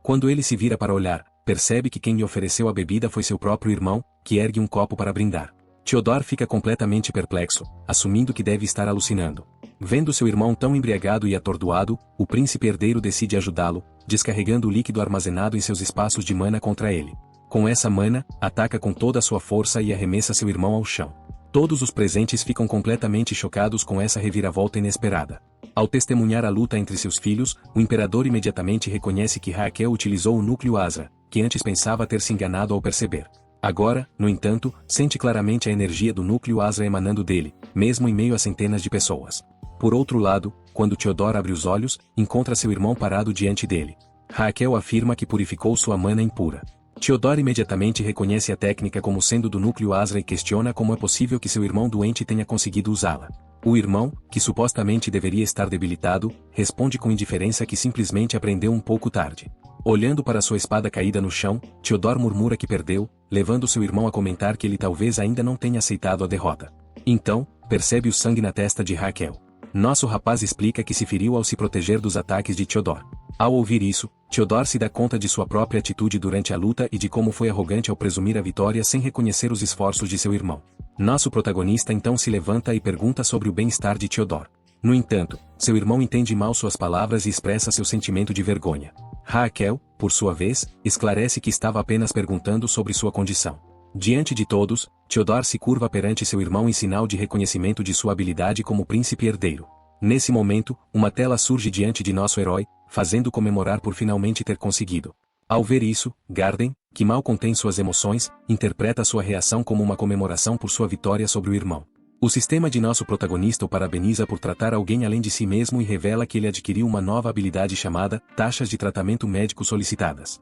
Quando ele se vira para olhar, percebe que quem lhe ofereceu a bebida foi seu próprio irmão, que ergue um copo para brindar. Theodor fica completamente perplexo, assumindo que deve estar alucinando. Vendo seu irmão tão embriagado e atordoado, o príncipe herdeiro decide ajudá-lo, descarregando o líquido armazenado em seus espaços de mana contra ele. Com essa mana, ataca com toda a sua força e arremessa seu irmão ao chão. Todos os presentes ficam completamente chocados com essa reviravolta inesperada. Ao testemunhar a luta entre seus filhos, o imperador imediatamente reconhece que Raquel utilizou o núcleo Asra, que antes pensava ter se enganado ao perceber. Agora, no entanto, sente claramente a energia do núcleo Asra emanando dele, mesmo em meio a centenas de pessoas. Por outro lado, quando Theodor abre os olhos, encontra seu irmão parado diante dele. Raquel afirma que purificou sua mana impura. Theodor imediatamente reconhece a técnica como sendo do núcleo Asra e questiona como é possível que seu irmão doente tenha conseguido usá-la. O irmão, que supostamente deveria estar debilitado, responde com indiferença que simplesmente aprendeu um pouco tarde. Olhando para sua espada caída no chão, Theodor murmura que perdeu, levando seu irmão a comentar que ele talvez ainda não tenha aceitado a derrota. Então, percebe o sangue na testa de Raquel. Nosso rapaz explica que se feriu ao se proteger dos ataques de Theodor. Ao ouvir isso, Theodor se dá conta de sua própria atitude durante a luta e de como foi arrogante ao presumir a vitória sem reconhecer os esforços de seu irmão. Nosso protagonista então se levanta e pergunta sobre o bem-estar de Theodor. No entanto, seu irmão entende mal suas palavras e expressa seu sentimento de vergonha. Raquel, por sua vez, esclarece que estava apenas perguntando sobre sua condição. Diante de todos, Theodor se curva perante seu irmão em sinal de reconhecimento de sua habilidade como príncipe herdeiro. Nesse momento, uma tela surge diante de nosso herói, fazendo comemorar por finalmente ter conseguido. Ao ver isso, Garden, que mal contém suas emoções, interpreta sua reação como uma comemoração por sua vitória sobre o irmão. O sistema de nosso protagonista o parabeniza por tratar alguém além de si mesmo e revela que ele adquiriu uma nova habilidade chamada taxas de tratamento médico solicitadas.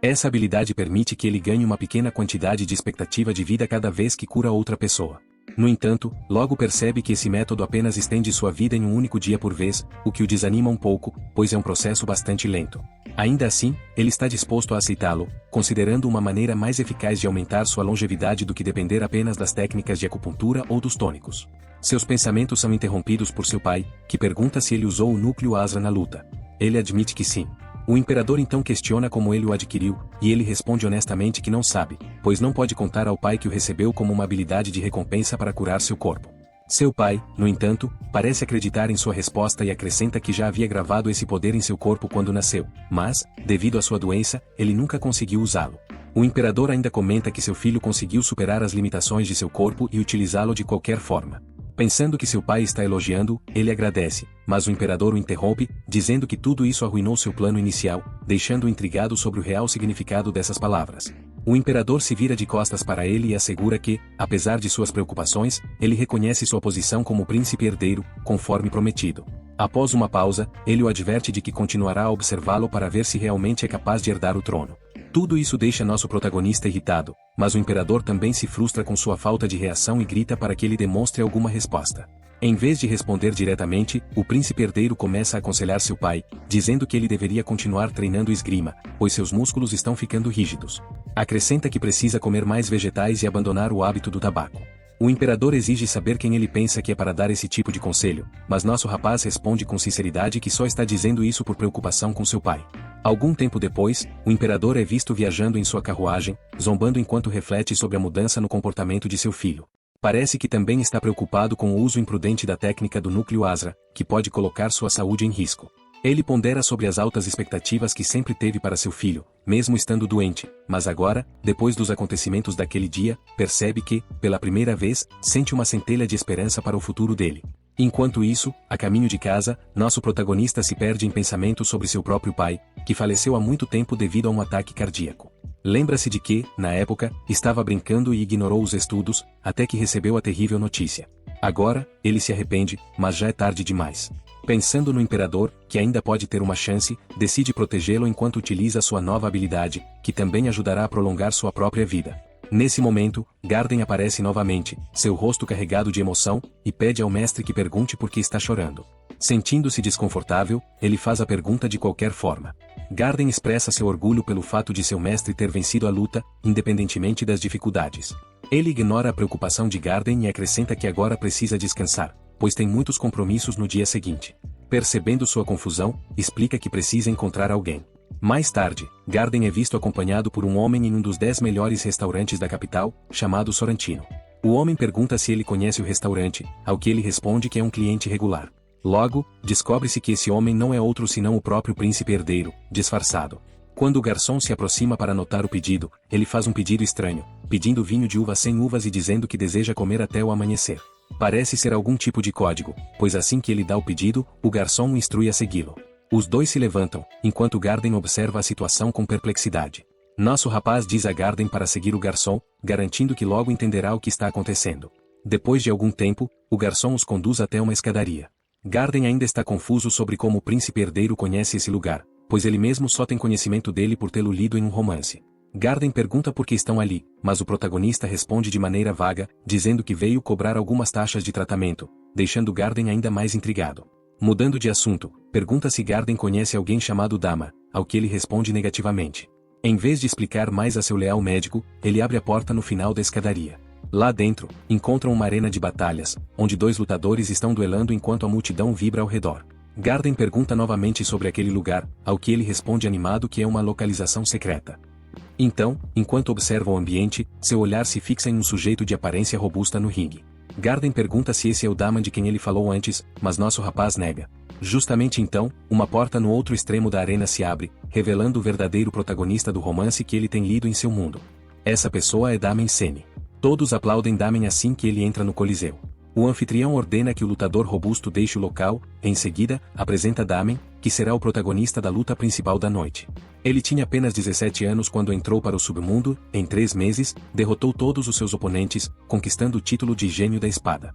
Essa habilidade permite que ele ganhe uma pequena quantidade de expectativa de vida cada vez que cura outra pessoa. No entanto, logo percebe que esse método apenas estende sua vida em um único dia por vez, o que o desanima um pouco, pois é um processo bastante lento. Ainda assim, ele está disposto a aceitá-lo, considerando uma maneira mais eficaz de aumentar sua longevidade do que depender apenas das técnicas de acupuntura ou dos tônicos. Seus pensamentos são interrompidos por seu pai, que pergunta se ele usou o núcleo Asra na luta. Ele admite que sim. O imperador então questiona como ele o adquiriu, e ele responde honestamente que não sabe, pois não pode contar ao pai que o recebeu como uma habilidade de recompensa para curar seu corpo. Seu pai, no entanto, parece acreditar em sua resposta e acrescenta que já havia gravado esse poder em seu corpo quando nasceu, mas, devido à sua doença, ele nunca conseguiu usá-lo. O imperador ainda comenta que seu filho conseguiu superar as limitações de seu corpo e utilizá-lo de qualquer forma. Pensando que seu pai está elogiando, ele agradece, mas o imperador o interrompe, dizendo que tudo isso arruinou seu plano inicial, deixando-o intrigado sobre o real significado dessas palavras. O imperador se vira de costas para ele e assegura que, apesar de suas preocupações, ele reconhece sua posição como príncipe herdeiro, conforme prometido. Após uma pausa, ele o adverte de que continuará a observá-lo para ver se realmente é capaz de herdar o trono. Tudo isso deixa nosso protagonista irritado, mas o imperador também se frustra com sua falta de reação e grita para que ele demonstre alguma resposta. Em vez de responder diretamente, o príncipe herdeiro começa a aconselhar seu pai, dizendo que ele deveria continuar treinando esgrima, pois seus músculos estão ficando rígidos. Acrescenta que precisa comer mais vegetais e abandonar o hábito do tabaco. O imperador exige saber quem ele pensa que é para dar esse tipo de conselho, mas nosso rapaz responde com sinceridade que só está dizendo isso por preocupação com seu pai. Algum tempo depois, o imperador é visto viajando em sua carruagem, zombando enquanto reflete sobre a mudança no comportamento de seu filho. Parece que também está preocupado com o uso imprudente da técnica do núcleo Asra, que pode colocar sua saúde em risco. Ele pondera sobre as altas expectativas que sempre teve para seu filho, mesmo estando doente, mas agora, depois dos acontecimentos daquele dia, percebe que, pela primeira vez, sente uma centelha de esperança para o futuro dele. Enquanto isso, a caminho de casa, nosso protagonista se perde em pensamentos sobre seu próprio pai, que faleceu há muito tempo devido a um ataque cardíaco. Lembra-se de que, na época, estava brincando e ignorou os estudos, até que recebeu a terrível notícia. Agora, ele se arrepende, mas já é tarde demais. Pensando no imperador, que ainda pode ter uma chance, decide protegê-lo enquanto utiliza sua nova habilidade, que também ajudará a prolongar sua própria vida. Nesse momento, Garden aparece novamente, seu rosto carregado de emoção, e pede ao mestre que pergunte por que está chorando. Sentindo-se desconfortável, ele faz a pergunta de qualquer forma. Garden expressa seu orgulho pelo fato de seu mestre ter vencido a luta, independentemente das dificuldades. Ele ignora a preocupação de Garden e acrescenta que agora precisa descansar, pois tem muitos compromissos no dia seguinte. Percebendo sua confusão, explica que precisa encontrar alguém. Mais tarde, Garden é visto acompanhado por um homem em um dos 10 melhores restaurantes da capital, chamado Sorrentino. O homem pergunta se ele conhece o restaurante, ao que ele responde que é um cliente regular. Logo, descobre-se que esse homem não é outro senão o próprio príncipe herdeiro, disfarçado. Quando o garçom se aproxima para anotar o pedido, ele faz um pedido estranho, pedindo vinho de uva sem uvas e dizendo que deseja comer até o amanhecer. Parece ser algum tipo de código, pois assim que ele dá o pedido, o garçom o instrui a segui-lo. Os dois se levantam, enquanto Garden observa a situação com perplexidade. Nosso rapaz diz a Garden para seguir o garçom, garantindo que logo entenderá o que está acontecendo. Depois de algum tempo, o garçom os conduz até uma escadaria. Garden ainda está confuso sobre como o príncipe herdeiro conhece esse lugar, pois ele mesmo só tem conhecimento dele por tê-lo lido em um romance. Garden pergunta por que estão ali, mas o protagonista responde de maneira vaga, dizendo que veio cobrar algumas taxas de tratamento, deixando Garden ainda mais intrigado. Mudando de assunto, pergunta se Garden conhece alguém chamado Dama, ao que ele responde negativamente. Em vez de explicar mais a seu leal médico, ele abre a porta no final da escadaria. Lá dentro, encontram uma arena de batalhas, onde dois lutadores estão duelando enquanto a multidão vibra ao redor. Garden pergunta novamente sobre aquele lugar, ao que ele responde animado que é uma localização secreta. Então, enquanto observa o ambiente, seu olhar se fixa em um sujeito de aparência robusta no ringue. Garden pergunta se esse é o Daman de quem ele falou antes, mas nosso rapaz nega. Justamente então, uma porta no outro extremo da arena se abre, revelando o verdadeiro protagonista do romance que ele tem lido em seu mundo. Essa pessoa é Damen Sene. Todos aplaudem Damen assim que ele entra no coliseu. O anfitrião ordena que o lutador robusto deixe o local, em seguida, apresenta Damen, que será o protagonista da luta principal da noite. Ele tinha apenas 17 anos quando entrou para o submundo, em 3 meses, derrotou todos os seus oponentes, conquistando o título de Gênio da Espada.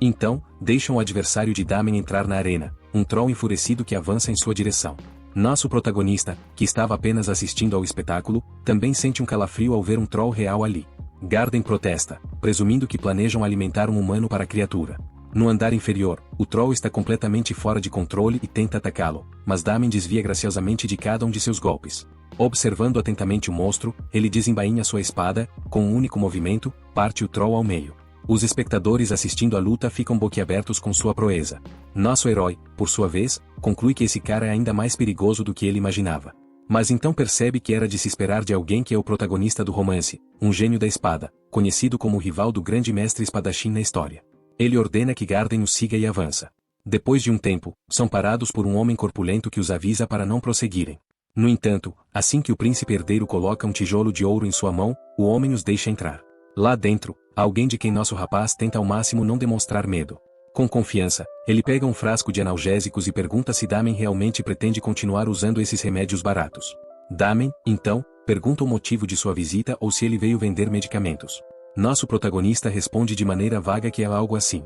Então, deixam o adversário de Damen entrar na arena, um troll enfurecido que avança em sua direção. Nosso protagonista, que estava apenas assistindo ao espetáculo, também sente um calafrio ao ver um troll real ali. Garden protesta, presumindo que planejam alimentar um humano para a criatura. No andar inferior, o troll está completamente fora de controle e tenta atacá-lo, mas Damen desvia graciosamente de cada um de seus golpes. Observando atentamente o monstro, ele desembainha sua espada, com um único movimento, parte o troll ao meio. Os espectadores assistindo à luta ficam boquiabertos com sua proeza. Nosso herói, por sua vez, conclui que esse cara é ainda mais perigoso do que ele imaginava. Mas então percebe que era de se esperar de alguém que é o protagonista do romance, um gênio da espada, conhecido como o rival do grande mestre espadachim na história. Ele ordena que Garden o siga e avança. Depois de um tempo, são parados por um homem corpulento que os avisa para não prosseguirem. No entanto, assim que o príncipe herdeiro coloca um tijolo de ouro em sua mão, o homem os deixa entrar. Lá dentro, há alguém de quem nosso rapaz tenta ao máximo não demonstrar medo. Com confiança, ele pega um frasco de analgésicos e pergunta se Damen realmente pretende continuar usando esses remédios baratos. Damen, então, pergunta o motivo de sua visita ou se ele veio vender medicamentos. Nosso protagonista responde de maneira vaga que é algo assim.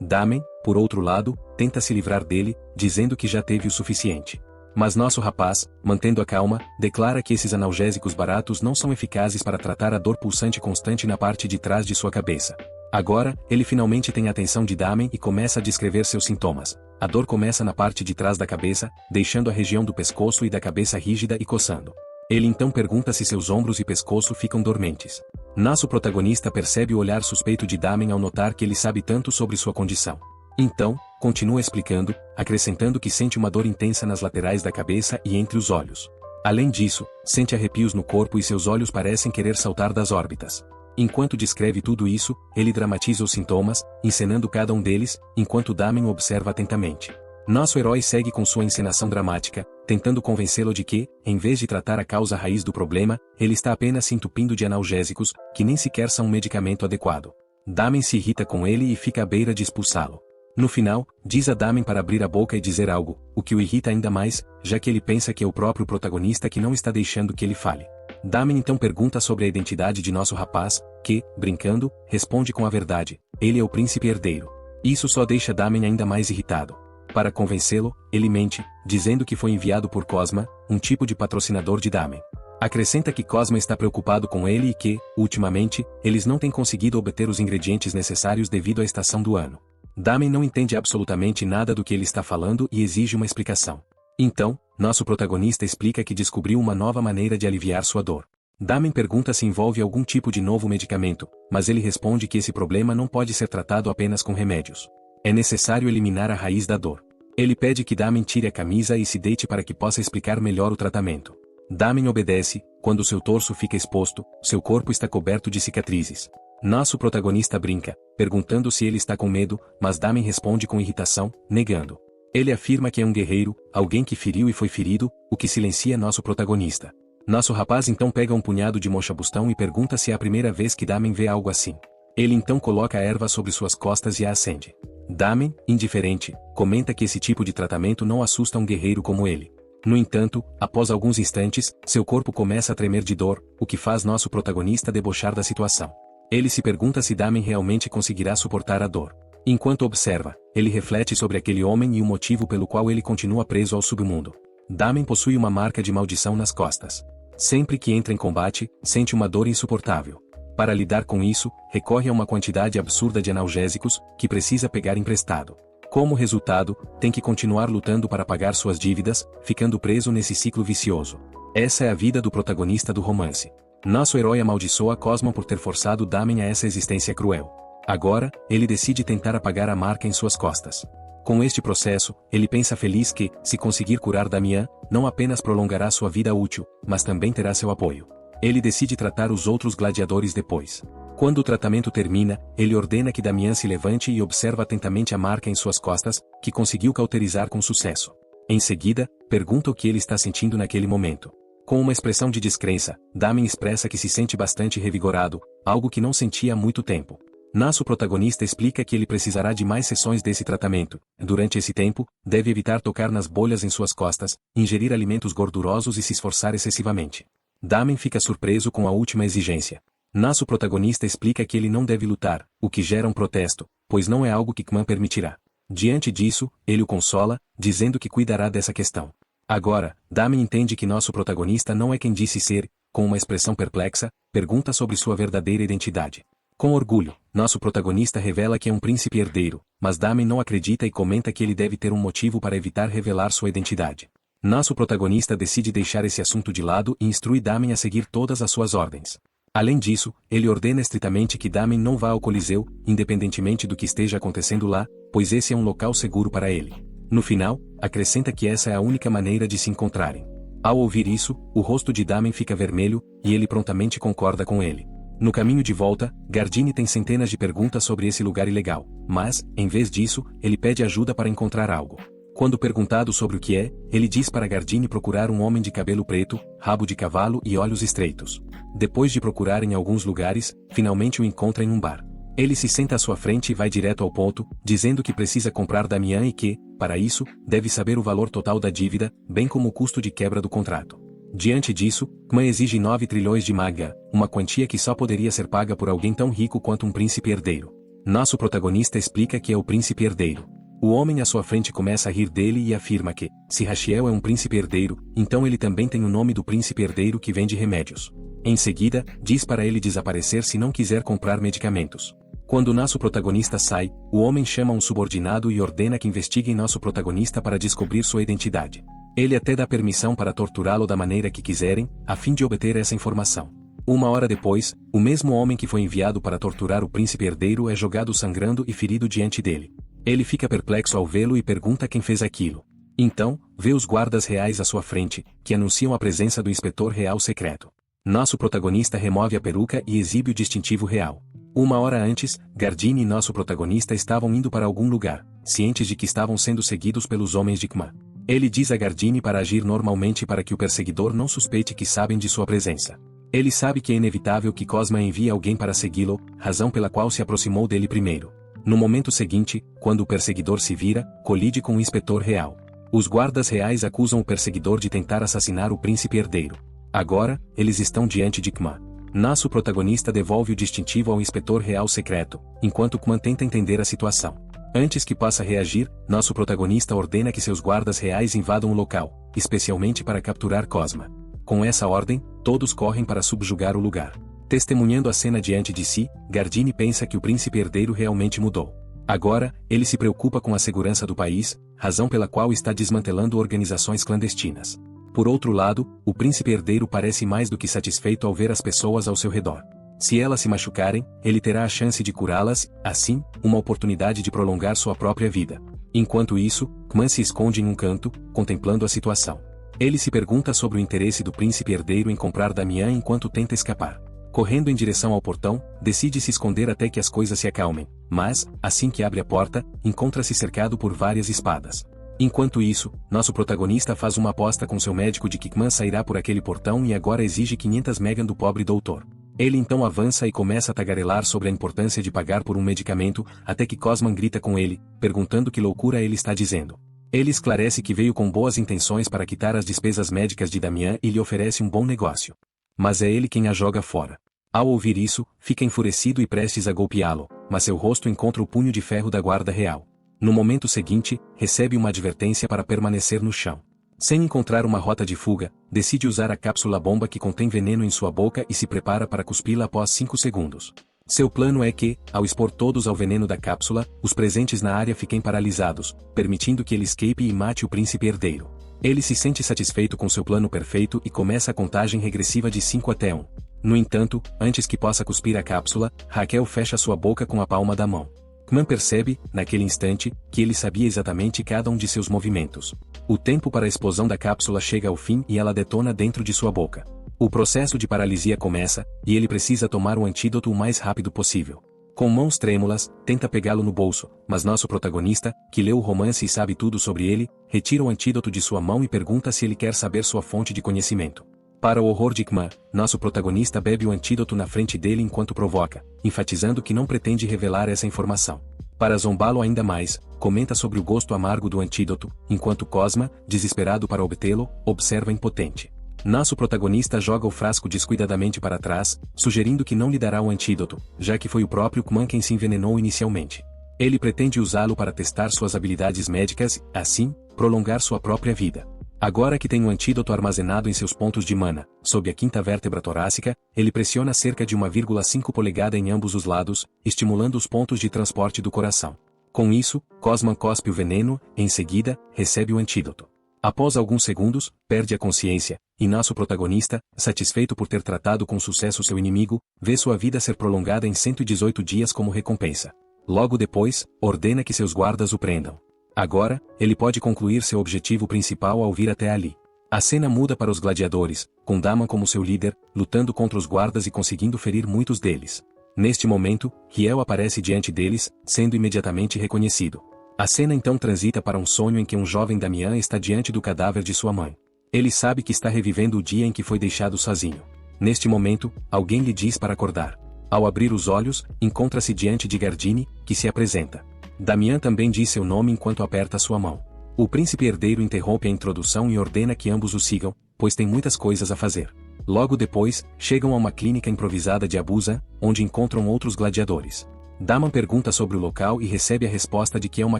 Damen, por outro lado, tenta se livrar dele, dizendo que já teve o suficiente. Mas nosso rapaz, mantendo a calma, declara que esses analgésicos baratos não são eficazes para tratar a dor pulsante constante na parte de trás de sua cabeça. Agora, ele finalmente tem a atenção de Damen e começa a descrever seus sintomas. A dor começa na parte de trás da cabeça, deixando a região do pescoço e da cabeça rígida e coçando. Ele então pergunta se seus ombros e pescoço ficam dormentes. Nosso protagonista percebe o olhar suspeito de Damen ao notar que ele sabe tanto sobre sua condição. Então, continua explicando, acrescentando que sente uma dor intensa nas laterais da cabeça e entre os olhos. Além disso, sente arrepios no corpo e seus olhos parecem querer saltar das órbitas. Enquanto descreve tudo isso, ele dramatiza os sintomas, encenando cada um deles, enquanto Damen o observa atentamente. Nosso herói segue com sua encenação dramática, tentando convencê-lo de que, em vez de tratar a causa raiz do problema, ele está apenas se entupindo de analgésicos, que nem sequer são um medicamento adequado. Damen se irrita com ele e fica à beira de expulsá-lo. No final, diz a Damen para abrir a boca e dizer algo, o que o irrita ainda mais, já que ele pensa que é o próprio protagonista que não está deixando que ele fale. Damen então pergunta sobre a identidade de nosso rapaz, que, brincando, responde com a verdade. Ele é o príncipe herdeiro. Isso só deixa Damen ainda mais irritado. Para convencê-lo, ele mente, dizendo que foi enviado por Cosma, um tipo de patrocinador de Damen. Acrescenta que Cosma está preocupado com ele e que, ultimamente, eles não têm conseguido obter os ingredientes necessários devido à estação do ano. Damen não entende absolutamente nada do que ele está falando e exige uma explicação. Então, nosso protagonista explica que descobriu uma nova maneira de aliviar sua dor. Damen pergunta se envolve algum tipo de novo medicamento, mas ele responde que esse problema não pode ser tratado apenas com remédios. É necessário eliminar a raiz da dor. Ele pede que Damen tire a camisa e se deite para que possa explicar melhor o tratamento. Damen obedece, quando seu torso fica exposto, seu corpo está coberto de cicatrizes. Nosso protagonista brinca, perguntando se ele está com medo, mas Damen responde com irritação, negando. Ele afirma que é um guerreiro, alguém que feriu e foi ferido, o que silencia nosso protagonista. Nosso rapaz então pega um punhado de mocha-bustão e pergunta se é a primeira vez que Damen vê algo assim. Ele então coloca a erva sobre suas costas e a acende. Damen, indiferente, comenta que esse tipo de tratamento não assusta um guerreiro como ele. No entanto, após alguns instantes, seu corpo começa a tremer de dor, o que faz nosso protagonista debochar da situação. Ele se pergunta se Damen realmente conseguirá suportar a dor. Enquanto observa, ele reflete sobre aquele homem e o motivo pelo qual ele continua preso ao submundo. Damen possui uma marca de maldição nas costas. Sempre que entra em combate, sente uma dor insuportável. Para lidar com isso, recorre a uma quantidade absurda de analgésicos, que precisa pegar emprestado. Como resultado, tem que continuar lutando para pagar suas dívidas, ficando preso nesse ciclo vicioso. Essa é a vida do protagonista do romance. Nosso herói amaldiçoa Cosmo por ter forçado Damen a essa existência cruel. Agora, ele decide tentar apagar a marca em suas costas. Com este processo, ele pensa feliz que, se conseguir curar Damian, não apenas prolongará sua vida útil, mas também terá seu apoio. Ele decide tratar os outros gladiadores depois. Quando o tratamento termina, ele ordena que Damian se levante e observa atentamente a marca em suas costas, que conseguiu cauterizar com sucesso. Em seguida, pergunta o que ele está sentindo naquele momento. Com uma expressão de descrença, Damen expressa que se sente bastante revigorado, algo que não sentia há muito tempo. Nosso protagonista explica que ele precisará de mais sessões desse tratamento. Durante esse tempo, deve evitar tocar nas bolhas em suas costas, ingerir alimentos gordurosos e se esforçar excessivamente. Damen fica surpreso com a última exigência. Nosso protagonista explica que ele não deve lutar, o que gera um protesto, pois não é algo que Kman permitirá. Diante disso, ele o consola, dizendo que cuidará dessa questão. Agora, Damen entende que nosso protagonista não é quem disse ser, com uma expressão perplexa, pergunta sobre sua verdadeira identidade. Com orgulho, nosso protagonista revela que é um príncipe herdeiro, mas Damen não acredita e comenta que ele deve ter um motivo para evitar revelar sua identidade. Nosso protagonista decide deixar esse assunto de lado e instrui Damen a seguir todas as suas ordens. Além disso, ele ordena estritamente que Damen não vá ao Coliseu, independentemente do que esteja acontecendo lá, pois esse é um local seguro para ele. No final, acrescenta que essa é a única maneira de se encontrarem. Ao ouvir isso, o rosto de Damen fica vermelho, e ele prontamente concorda com ele. No caminho de volta, Gardini tem centenas de perguntas sobre esse lugar ilegal, mas, em vez disso, ele pede ajuda para encontrar algo. Quando perguntado sobre o que é, ele diz para Gardini procurar um homem de cabelo preto, rabo de cavalo e olhos estreitos. Depois de procurar em alguns lugares, finalmente o encontra em um bar. Ele se senta à sua frente e vai direto ao ponto, dizendo que precisa comprar Damian e que, para isso, deve saber o valor total da dívida, bem como o custo de quebra do contrato. Diante disso, Kman exige 9 trilhões de maga, uma quantia que só poderia ser paga por alguém tão rico quanto um príncipe herdeiro. Nosso protagonista explica que é o príncipe herdeiro. O homem à sua frente começa a rir dele e afirma que, se Rachiel é um príncipe herdeiro, então ele também tem o nome do príncipe herdeiro que vende remédios. Em seguida, diz para ele desaparecer se não quiser comprar medicamentos. Quando nosso protagonista sai, o homem chama um subordinado e ordena que investiguem nosso protagonista para descobrir sua identidade. Ele até dá permissão para torturá-lo da maneira que quiserem, a fim de obter essa informação. Uma hora depois, o mesmo homem que foi enviado para torturar o príncipe herdeiro é jogado sangrando e ferido diante dele. Ele fica perplexo ao vê-lo e pergunta quem fez aquilo. Então, vê os guardas reais à sua frente, que anunciam a presença do inspetor real secreto. Nosso protagonista remove a peruca e exibe o distintivo real. Uma hora antes, Gardini e nosso protagonista estavam indo para algum lugar, cientes de que estavam sendo seguidos pelos homens de Kman. Ele diz a Gardini para agir normalmente para que o perseguidor não suspeite que sabem de sua presença. Ele sabe que é inevitável que Cosma envie alguém para segui-lo, razão pela qual se aproximou dele primeiro. No momento seguinte, quando o perseguidor se vira, colide com o inspetor real. Os guardas reais acusam o perseguidor de tentar assassinar o príncipe herdeiro. Agora, eles estão diante de Kman. Nosso protagonista devolve o distintivo ao inspetor real secreto, enquanto Kman tenta entender a situação. Antes que possa reagir, nosso protagonista ordena que seus guardas reais invadam o local, especialmente para capturar Cosma. Com essa ordem, todos correm para subjugar o lugar. Testemunhando a cena diante de si, Gardini pensa que o príncipe herdeiro realmente mudou. Agora, ele se preocupa com a segurança do país, razão pela qual está desmantelando organizações clandestinas. Por outro lado, o príncipe herdeiro parece mais do que satisfeito ao ver as pessoas ao seu redor. Se elas se machucarem, ele terá a chance de curá-las, assim, uma oportunidade de prolongar sua própria vida. Enquanto isso, Kman se esconde em um canto, contemplando a situação. Ele se pergunta sobre o interesse do príncipe herdeiro em comprar Damian enquanto tenta escapar. Correndo em direção ao portão, decide se esconder até que as coisas se acalmem, mas, assim que abre a porta, encontra-se cercado por várias espadas. Enquanto isso, nosso protagonista faz uma aposta com seu médico de que Kman sairá por aquele portão e agora exige 500 megan do pobre doutor. Ele então avança e começa a tagarelar sobre a importância de pagar por um medicamento, até que Cosman grita com ele, perguntando que loucura ele está dizendo. Ele esclarece que veio com boas intenções para quitar as despesas médicas de Damian e lhe oferece um bom negócio. Mas é ele quem a joga fora. Ao ouvir isso, fica enfurecido e prestes a golpeá-lo, mas seu rosto encontra o punho de ferro da guarda real. No momento seguinte, recebe uma advertência para permanecer no chão. Sem encontrar uma rota de fuga, decide usar a cápsula-bomba que contém veneno em sua boca e se prepara para cuspi-la após 5 segundos. Seu plano é que, ao expor todos ao veneno da cápsula, os presentes na área fiquem paralisados, permitindo que ele escape e mate o príncipe herdeiro. Ele se sente satisfeito com seu plano perfeito e começa a contagem regressiva de 5 até 1. No entanto, antes que possa cuspir a cápsula, Raquel fecha sua boca com a palma da mão. Kman percebe, naquele instante, que ele sabia exatamente cada um de seus movimentos. O tempo para a explosão da cápsula chega ao fim e ela detona dentro de sua boca. O processo de paralisia começa, e ele precisa tomar o antídoto o mais rápido possível. Com mãos trêmulas, tenta pegá-lo no bolso, mas nosso protagonista, que leu o romance e sabe tudo sobre ele, retira o antídoto de sua mão e pergunta se ele quer saber sua fonte de conhecimento. Para o horror de Kman, nosso protagonista bebe o antídoto na frente dele enquanto provoca, enfatizando que não pretende revelar essa informação. Para zombá-lo ainda mais, comenta sobre o gosto amargo do antídoto, enquanto Cosma, desesperado para obtê-lo, observa impotente. Nosso protagonista joga o frasco descuidadamente para trás, sugerindo que não lhe dará o antídoto, já que foi o próprio Kman quem se envenenou inicialmente. Ele pretende usá-lo para testar suas habilidades médicas e, assim, prolongar sua própria vida. Agora que tem um antídoto armazenado em seus pontos de mana, sob a quinta vértebra torácica, ele pressiona cerca de 1,5 polegada em ambos os lados, estimulando os pontos de transporte do coração. Com isso, Cosman cospe o veneno, e em seguida, recebe o antídoto. Após alguns segundos, perde a consciência, e nosso protagonista, satisfeito por ter tratado com sucesso seu inimigo, vê sua vida ser prolongada em 118 dias como recompensa. Logo depois, ordena que seus guardas o prendam. Agora, ele pode concluir seu objetivo principal ao vir até ali. A cena muda para os gladiadores, com Daman como seu líder, lutando contra os guardas e conseguindo ferir muitos deles. Neste momento, Riel aparece diante deles, sendo imediatamente reconhecido. A cena então transita para um sonho em que um jovem Damian está diante do cadáver de sua mãe. Ele sabe que está revivendo o dia em que foi deixado sozinho. Neste momento, alguém lhe diz para acordar. Ao abrir os olhos, encontra-se diante de Gardini, que se apresenta. Damian também diz seu nome enquanto aperta sua mão. O príncipe herdeiro interrompe a introdução e ordena que ambos o sigam, pois tem muitas coisas a fazer. Logo depois, chegam a uma clínica improvisada de Abusa, onde encontram outros gladiadores. Daman pergunta sobre o local e recebe a resposta de que é uma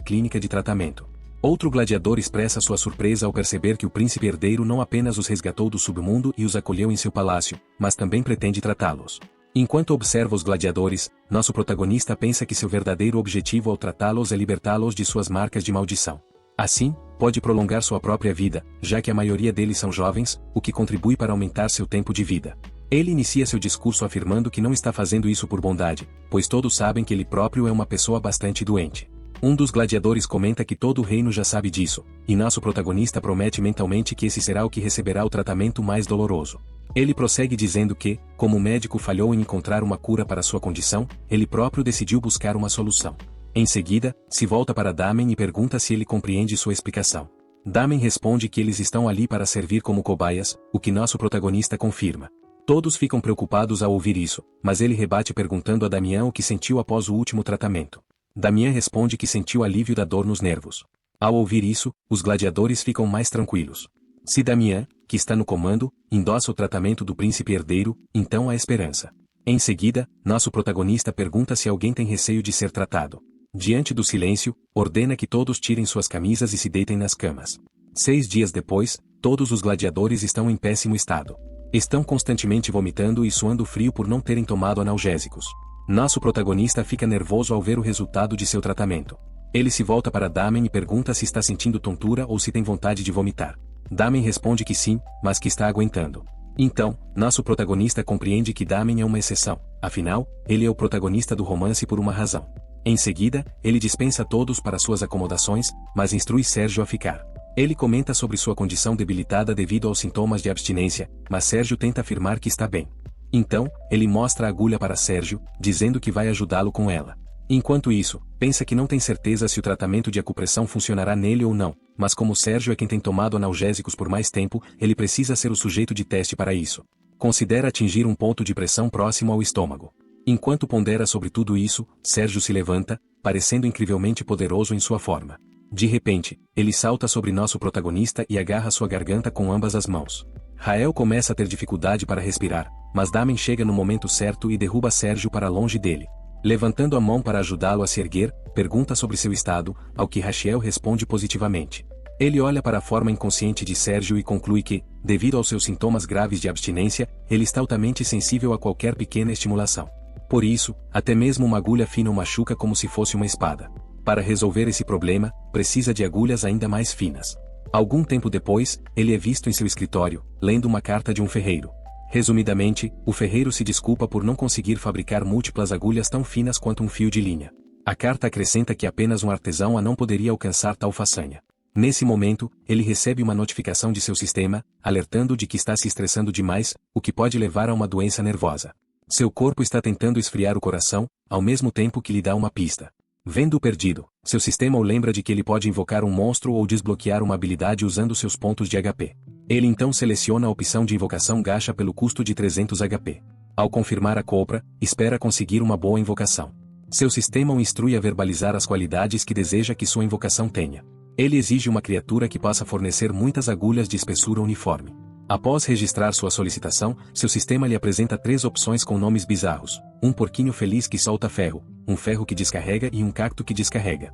clínica de tratamento. Outro gladiador expressa sua surpresa ao perceber que o príncipe herdeiro não apenas os resgatou do submundo e os acolheu em seu palácio, mas também pretende tratá-los. Enquanto observa os gladiadores, nosso protagonista pensa que seu verdadeiro objetivo ao tratá-los é libertá-los de suas marcas de maldição. Assim, pode prolongar sua própria vida, já que a maioria deles são jovens, o que contribui para aumentar seu tempo de vida. Ele inicia seu discurso afirmando que não está fazendo isso por bondade, pois todos sabem que ele próprio é uma pessoa bastante doente. Um dos gladiadores comenta que todo o reino já sabe disso, e nosso protagonista promete mentalmente que esse será o que receberá o tratamento mais doloroso. Ele prossegue dizendo que, como o médico falhou em encontrar uma cura para sua condição, ele próprio decidiu buscar uma solução. Em seguida, se volta para Damen e pergunta se ele compreende sua explicação. Damen responde que eles estão ali para servir como cobaias, o que nosso protagonista confirma. Todos ficam preocupados ao ouvir isso, mas ele rebate perguntando a Damian o que sentiu após o último tratamento. Damian responde que sentiu alívio da dor nos nervos. Ao ouvir isso, os gladiadores ficam mais tranquilos. Se Damian, que está no comando, endossa o tratamento do príncipe herdeiro, então há esperança. Em seguida, nosso protagonista pergunta se alguém tem receio de ser tratado. Diante do silêncio, ordena que todos tirem suas camisas e se deitem nas camas. 6 dias depois, todos os gladiadores estão em péssimo estado. Estão constantemente vomitando e suando frio por não terem tomado analgésicos. Nosso protagonista fica nervoso ao ver o resultado de seu tratamento. Ele se volta para Damen e pergunta se está sentindo tontura ou se tem vontade de vomitar. Damen responde que sim, mas que está aguentando. Então, nosso protagonista compreende que Damen é uma exceção, afinal, ele é o protagonista do romance por uma razão. Em seguida, ele dispensa todos para suas acomodações, mas instrui Sérgio a ficar. Ele comenta sobre sua condição debilitada devido aos sintomas de abstinência, mas Sérgio tenta afirmar que está bem. Então, ele mostra a agulha para Sérgio, dizendo que vai ajudá-lo com ela. Enquanto isso, pensa que não tem certeza se o tratamento de acupressão funcionará nele ou não, mas como Sérgio é quem tem tomado analgésicos por mais tempo, ele precisa ser o sujeito de teste para isso. Considera atingir um ponto de pressão próximo ao estômago. Enquanto pondera sobre tudo isso, Sérgio se levanta, parecendo incrivelmente poderoso em sua forma. De repente, ele salta sobre nosso protagonista e agarra sua garganta com ambas as mãos. Rael começa a ter dificuldade para respirar, mas Damen chega no momento certo e derruba Sérgio para longe dele. Levantando a mão para ajudá-lo a se erguer, pergunta sobre seu estado, ao que Rachiel responde positivamente. Ele olha para a forma inconsciente de Sérgio e conclui que, devido aos seus sintomas graves de abstinência, ele está altamente sensível a qualquer pequena estimulação. Por isso, até mesmo uma agulha fina o machuca como se fosse uma espada. Para resolver esse problema, precisa de agulhas ainda mais finas. Algum tempo depois, ele é visto em seu escritório, lendo uma carta de um ferreiro. Resumidamente, o ferreiro se desculpa por não conseguir fabricar múltiplas agulhas tão finas quanto um fio de linha. A carta acrescenta que apenas um artesão não poderia alcançar tal façanha. Nesse momento, ele recebe uma notificação de seu sistema, alertando de que está se estressando demais, o que pode levar a uma doença nervosa. Seu corpo está tentando esfriar o coração, ao mesmo tempo que lhe dá uma pista. Vendo-o perdido, seu sistema o lembra de que ele pode invocar um monstro ou desbloquear uma habilidade usando seus pontos de HP. Ele então seleciona a opção de invocação gacha pelo custo de 300 HP. Ao confirmar a compra, espera conseguir uma boa invocação. Seu sistema o instrui a verbalizar as qualidades que deseja que sua invocação tenha. Ele exige uma criatura que possa fornecer muitas agulhas de espessura uniforme. Após registrar sua solicitação, seu sistema lhe apresenta 3 opções com nomes bizarros: um porquinho feliz que solta ferro, um ferro que descarrega e um cacto que descarrega.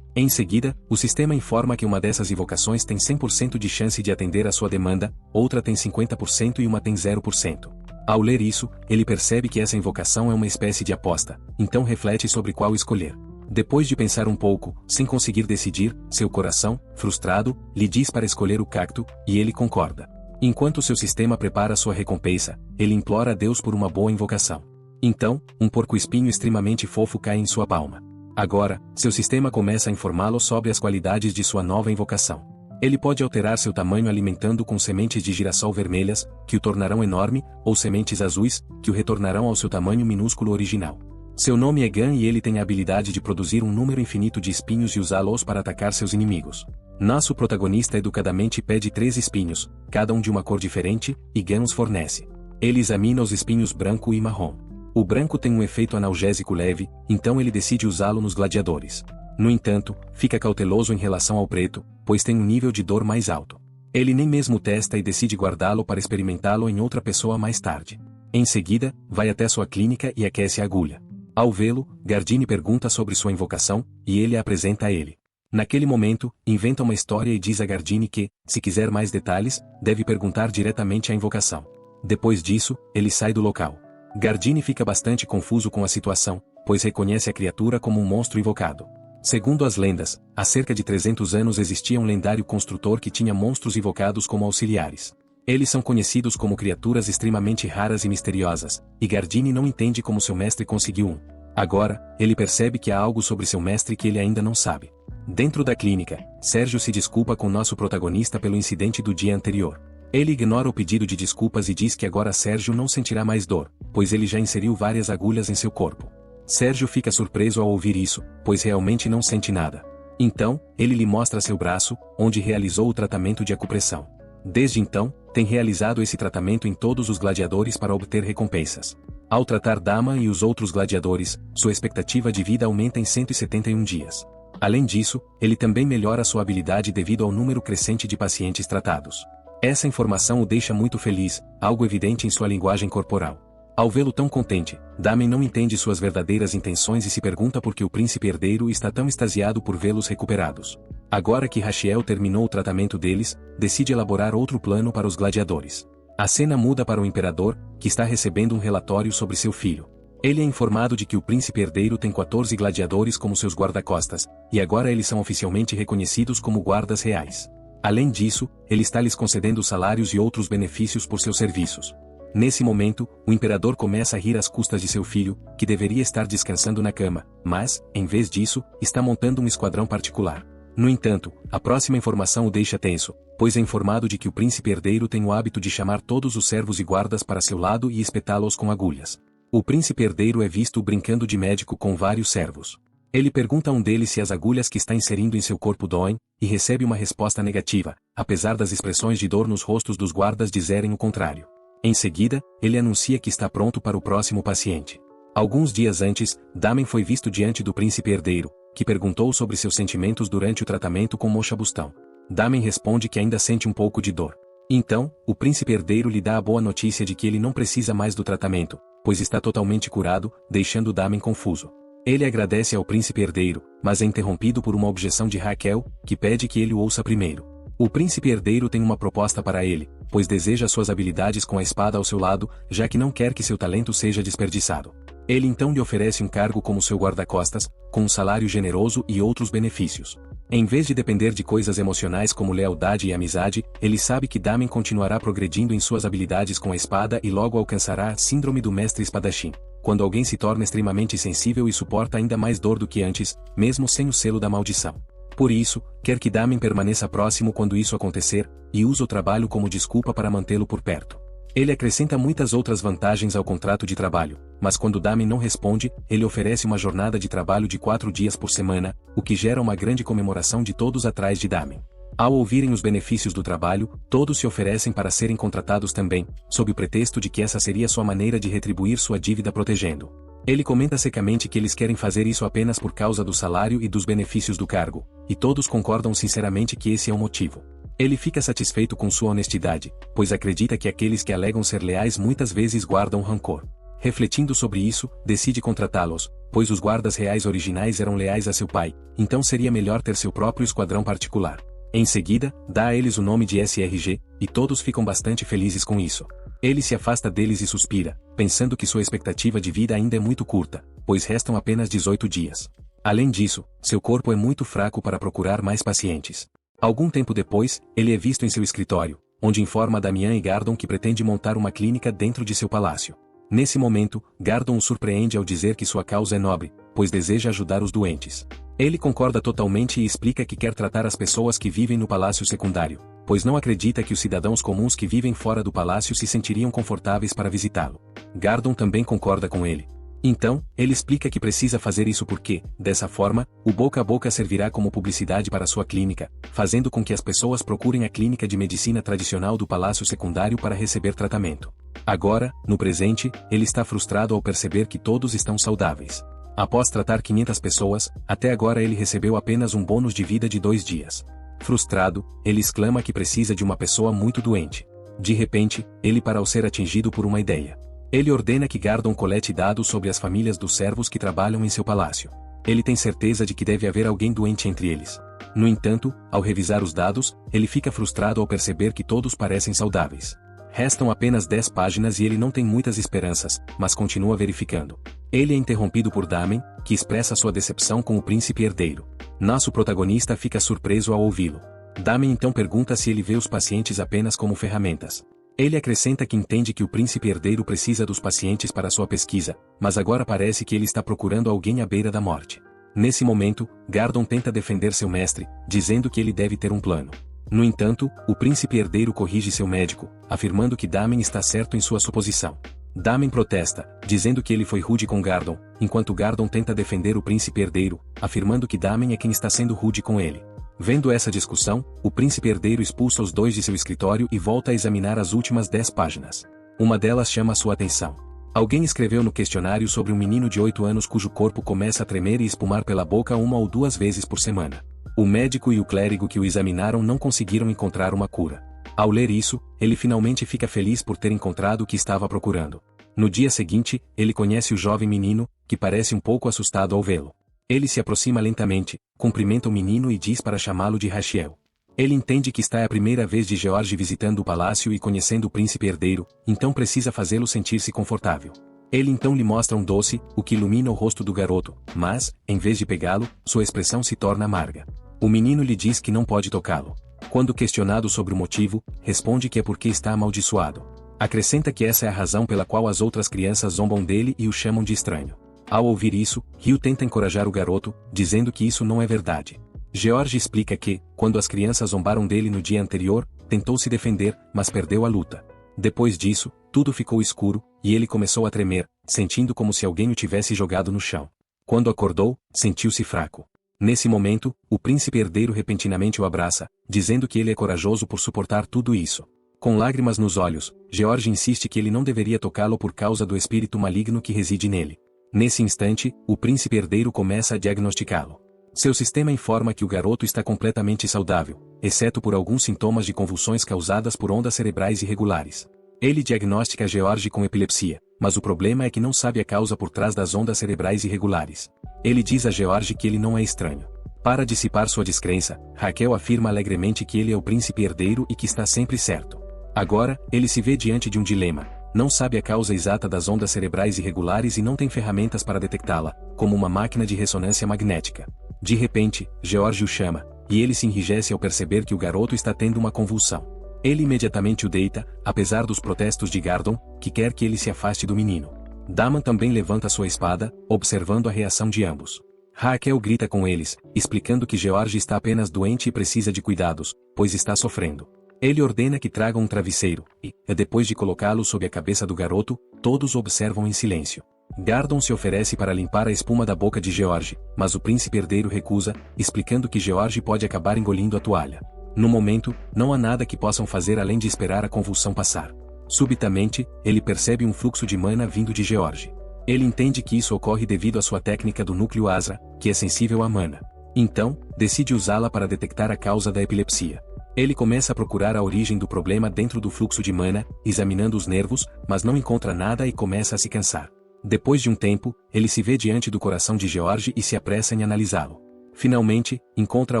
Em seguida, o sistema informa que uma dessas invocações tem 100% de chance de atender a sua demanda, outra tem 50% e uma tem 0%. Ao ler isso, ele percebe que essa invocação é uma espécie de aposta, então reflete sobre qual escolher. Depois de pensar um pouco, sem conseguir decidir, seu coração, frustrado, lhe diz para escolher o cacto, e ele concorda. Enquanto seu sistema prepara sua recompensa, ele implora a Deus por uma boa invocação. Então, um porco-espinho extremamente fofo cai em sua palma. Agora, seu sistema começa a informá-lo sobre as qualidades de sua nova invocação. Ele pode alterar seu tamanho alimentando com sementes de girassol vermelhas, que o tornarão enorme, ou sementes azuis, que o retornarão ao seu tamanho minúsculo original. Seu nome é Gan e ele tem a habilidade de produzir um número infinito de espinhos e usá-los para atacar seus inimigos. Nosso protagonista educadamente pede 3 espinhos, cada um de uma cor diferente, e Gan os fornece. Ele examina os espinhos branco e marrom. O branco tem um efeito analgésico leve, então ele decide usá-lo nos gladiadores. No entanto, fica cauteloso em relação ao preto, pois tem um nível de dor mais alto. Ele nem mesmo testa e decide guardá-lo para experimentá-lo em outra pessoa mais tarde. Em seguida, vai até sua clínica e aquece a agulha. Ao vê-lo, Gardini pergunta sobre sua invocação, e ele a apresenta a ele. Naquele momento, inventa uma história e diz a Gardini que, se quiser mais detalhes, deve perguntar diretamente à invocação. Depois disso, ele sai do local. Gardini fica bastante confuso com a situação, pois reconhece a criatura como um monstro invocado. Segundo as lendas, há cerca de 300 anos existia um lendário construtor que tinha monstros invocados como auxiliares. Eles são conhecidos como criaturas extremamente raras e misteriosas, e Gardini não entende como seu mestre conseguiu um. Agora, ele percebe que há algo sobre seu mestre que ele ainda não sabe. Dentro da clínica, Sérgio se desculpa com nosso protagonista pelo incidente do dia anterior. Ele ignora o pedido de desculpas e diz que agora Sérgio não sentirá mais dor, pois ele já inseriu várias agulhas em seu corpo. Sérgio fica surpreso ao ouvir isso, pois realmente não sente nada. Então, ele lhe mostra seu braço, onde realizou o tratamento de acupressão. Desde então, tem realizado esse tratamento em todos os gladiadores para obter recompensas. Ao tratar Dama e os outros gladiadores, sua expectativa de vida aumenta em 171 dias. Além disso, ele também melhora sua habilidade devido ao número crescente de pacientes tratados. Essa informação o deixa muito feliz, algo evidente em sua linguagem corporal. Ao vê-lo tão contente, Damen não entende suas verdadeiras intenções e se pergunta por que o príncipe herdeiro está tão extasiado por vê-los recuperados. Agora que Rachiel terminou o tratamento deles, decide elaborar outro plano para os gladiadores. A cena muda para o imperador, que está recebendo um relatório sobre seu filho. Ele é informado de que o príncipe herdeiro tem 14 gladiadores como seus guarda-costas, e agora eles são oficialmente reconhecidos como guardas reais. Além disso, ele está lhes concedendo salários e outros benefícios por seus serviços. Nesse momento, o imperador começa a rir às custas de seu filho, que deveria estar descansando na cama, mas, em vez disso, está montando um esquadrão particular. No entanto, a próxima informação o deixa tenso, pois é informado de que o príncipe herdeiro tem o hábito de chamar todos os servos e guardas para seu lado e espetá-los com agulhas. O príncipe herdeiro é visto brincando de médico com vários servos. Ele pergunta a um deles se as agulhas que está inserindo em seu corpo doem, e recebe uma resposta negativa, apesar das expressões de dor nos rostos dos guardas dizerem o contrário. Em seguida, ele anuncia que está pronto para o próximo paciente. Alguns dias antes, Damen foi visto diante do príncipe herdeiro, que perguntou sobre seus sentimentos durante o tratamento com Moxabustão. Damen responde que ainda sente um pouco de dor. Então, o príncipe herdeiro lhe dá a boa notícia de que ele não precisa mais do tratamento, pois está totalmente curado, deixando Damen confuso. Ele agradece ao príncipe herdeiro, mas é interrompido por uma objeção de Raquel, que pede que ele o ouça primeiro. O príncipe herdeiro tem uma proposta para ele, pois deseja suas habilidades com a espada ao seu lado, já que não quer que seu talento seja desperdiçado. Ele então lhe oferece um cargo como seu guarda-costas, com um salário generoso e outros benefícios. Em vez de depender de coisas emocionais como lealdade e amizade, ele sabe que Damen continuará progredindo em suas habilidades com a espada e logo alcançará a síndrome do mestre espadachim, quando alguém se torna extremamente sensível e suporta ainda mais dor do que antes, mesmo sem o selo da maldição. Por isso, quer que Damen permaneça próximo quando isso acontecer, e usa o trabalho como desculpa para mantê-lo por perto. Ele acrescenta muitas outras vantagens ao contrato de trabalho, mas quando Damen não responde, ele oferece uma jornada de trabalho de 4 dias por semana, o que gera uma grande comemoração de todos atrás de Damen. Ao ouvirem os benefícios do trabalho, todos se oferecem para serem contratados também, sob o pretexto de que essa seria sua maneira de retribuir sua dívida protegendo. Ele comenta secamente que eles querem fazer isso apenas por causa do salário e dos benefícios do cargo, e todos concordam sinceramente que esse é o motivo. Ele fica satisfeito com sua honestidade, pois acredita que aqueles que alegam ser leais muitas vezes guardam rancor. Refletindo sobre isso, decide contratá-los, pois os guardas reais originais eram leais a seu pai, então seria melhor ter seu próprio esquadrão particular. Em seguida, dá a eles o nome de SRG, e todos ficam bastante felizes com isso. Ele se afasta deles e suspira, pensando que sua expectativa de vida ainda é muito curta, pois restam apenas 18 dias. Além disso, seu corpo é muito fraco para procurar mais pacientes. Algum tempo depois, ele é visto em seu escritório, onde informa a Damian e Gardon que pretende montar uma clínica dentro de seu palácio. Nesse momento, Gardon o surpreende ao dizer que sua causa é nobre, pois deseja ajudar os doentes. Ele concorda totalmente e explica que quer tratar as pessoas que vivem no palácio secundário, pois não acredita que os cidadãos comuns que vivem fora do palácio se sentiriam confortáveis para visitá-lo. Gardon também concorda com ele. Então, ele explica que precisa fazer isso porque, dessa forma, o boca a boca servirá como publicidade para sua clínica, fazendo com que as pessoas procurem a clínica de medicina tradicional do palácio secundário para receber tratamento. Agora, no presente, ele está frustrado ao perceber que todos estão saudáveis. Após tratar 500 pessoas, até agora ele recebeu apenas um bônus de vida de 2 dias. Frustrado, ele exclama que precisa de uma pessoa muito doente. De repente, ele para ao ser atingido por uma ideia. Ele ordena que Gardon colete dados sobre as famílias dos servos que trabalham em seu palácio. Ele tem certeza de que deve haver alguém doente entre eles. No entanto, ao revisar os dados, ele fica frustrado ao perceber que todos parecem saudáveis. Restam apenas 10 páginas e ele não tem muitas esperanças, mas continua verificando. Ele é interrompido por Damen, que expressa sua decepção com o príncipe herdeiro. Nosso protagonista fica surpreso ao ouvi-lo. Damen então pergunta se ele vê os pacientes apenas como ferramentas. Ele acrescenta que entende que o príncipe herdeiro precisa dos pacientes para sua pesquisa, mas agora parece que ele está procurando alguém à beira da morte. Nesse momento, Gardon tenta defender seu mestre, dizendo que ele deve ter um plano. No entanto, o príncipe herdeiro corrige seu médico, afirmando que Damen está certo em sua suposição. Damen protesta, dizendo que ele foi rude com Gardon, enquanto Gardon tenta defender o príncipe herdeiro, afirmando que Damen é quem está sendo rude com ele. Vendo essa discussão, o príncipe herdeiro expulsa os dois de seu escritório e volta a examinar as últimas 10 páginas. Uma delas chama sua atenção. Alguém escreveu no questionário sobre um menino de 8 anos cujo corpo começa a tremer e espumar pela boca 1 ou 2 vezes por semana. O médico e o clérigo que o examinaram não conseguiram encontrar uma cura. Ao ler isso, ele finalmente fica feliz por ter encontrado o que estava procurando. No dia seguinte, ele conhece o jovem menino, que parece um pouco assustado ao vê-lo. Ele se aproxima lentamente, cumprimenta o menino e diz para chamá-lo de Rachiel. Ele entende que está a primeira vez de George visitando o palácio e conhecendo o príncipe herdeiro, então precisa fazê-lo sentir-se confortável. Ele então lhe mostra um doce, o que ilumina o rosto do garoto, mas, em vez de pegá-lo, sua expressão se torna amarga. O menino lhe diz que não pode tocá-lo. Quando questionado sobre o motivo, responde que é porque está amaldiçoado. Acrescenta que essa é a razão pela qual as outras crianças zombam dele e o chamam de estranho. Ao ouvir isso, Hugh tenta encorajar o garoto, dizendo que isso não é verdade. George explica que, quando as crianças zombaram dele no dia anterior, tentou se defender, mas perdeu a luta. Depois disso, tudo ficou escuro, e ele começou a tremer, sentindo como se alguém o tivesse jogado no chão. Quando acordou, sentiu-se fraco. Nesse momento, o príncipe herdeiro repentinamente o abraça, dizendo que ele é corajoso por suportar tudo isso. Com lágrimas nos olhos, George insiste que ele não deveria tocá-lo por causa do espírito maligno que reside nele. Nesse instante, o príncipe herdeiro começa a diagnosticá-lo. Seu sistema informa que o garoto está completamente saudável, exceto por alguns sintomas de convulsões causadas por ondas cerebrais irregulares. Ele diagnostica George com epilepsia, mas o problema é que não sabe a causa por trás das ondas cerebrais irregulares. Ele diz a George que ele não é estranho. Para dissipar sua descrença, Raquel afirma alegremente que ele é o príncipe herdeiro e que está sempre certo. Agora, ele se vê diante de um dilema. Não sabe a causa exata das ondas cerebrais irregulares e não tem ferramentas para detectá-la, como uma máquina de ressonância magnética. De repente, George o chama, e ele se enrijece ao perceber que o garoto está tendo uma convulsão. Ele imediatamente o deita, apesar dos protestos de Gardon, que quer que ele se afaste do menino. Damon também levanta sua espada, observando a reação de ambos. Raquel grita com eles, explicando que George está apenas doente e precisa de cuidados, pois está sofrendo. Ele ordena que tragam um travesseiro, e, depois de colocá-lo sob a cabeça do garoto, todos o observam em silêncio. Gardon se oferece para limpar a espuma da boca de George, mas o príncipe herdeiro recusa, explicando que George pode acabar engolindo a toalha. No momento, não há nada que possam fazer além de esperar a convulsão passar. Subitamente, ele percebe um fluxo de mana vindo de George. Ele entende que isso ocorre devido à sua técnica do núcleo Asra, que é sensível à mana. Então, decide usá-la para detectar a causa da epilepsia. Ele começa a procurar a origem do problema dentro do fluxo de mana, examinando os nervos, mas não encontra nada e começa a se cansar. Depois de um tempo, ele se vê diante do coração de George e se apressa em analisá-lo. Finalmente, encontra a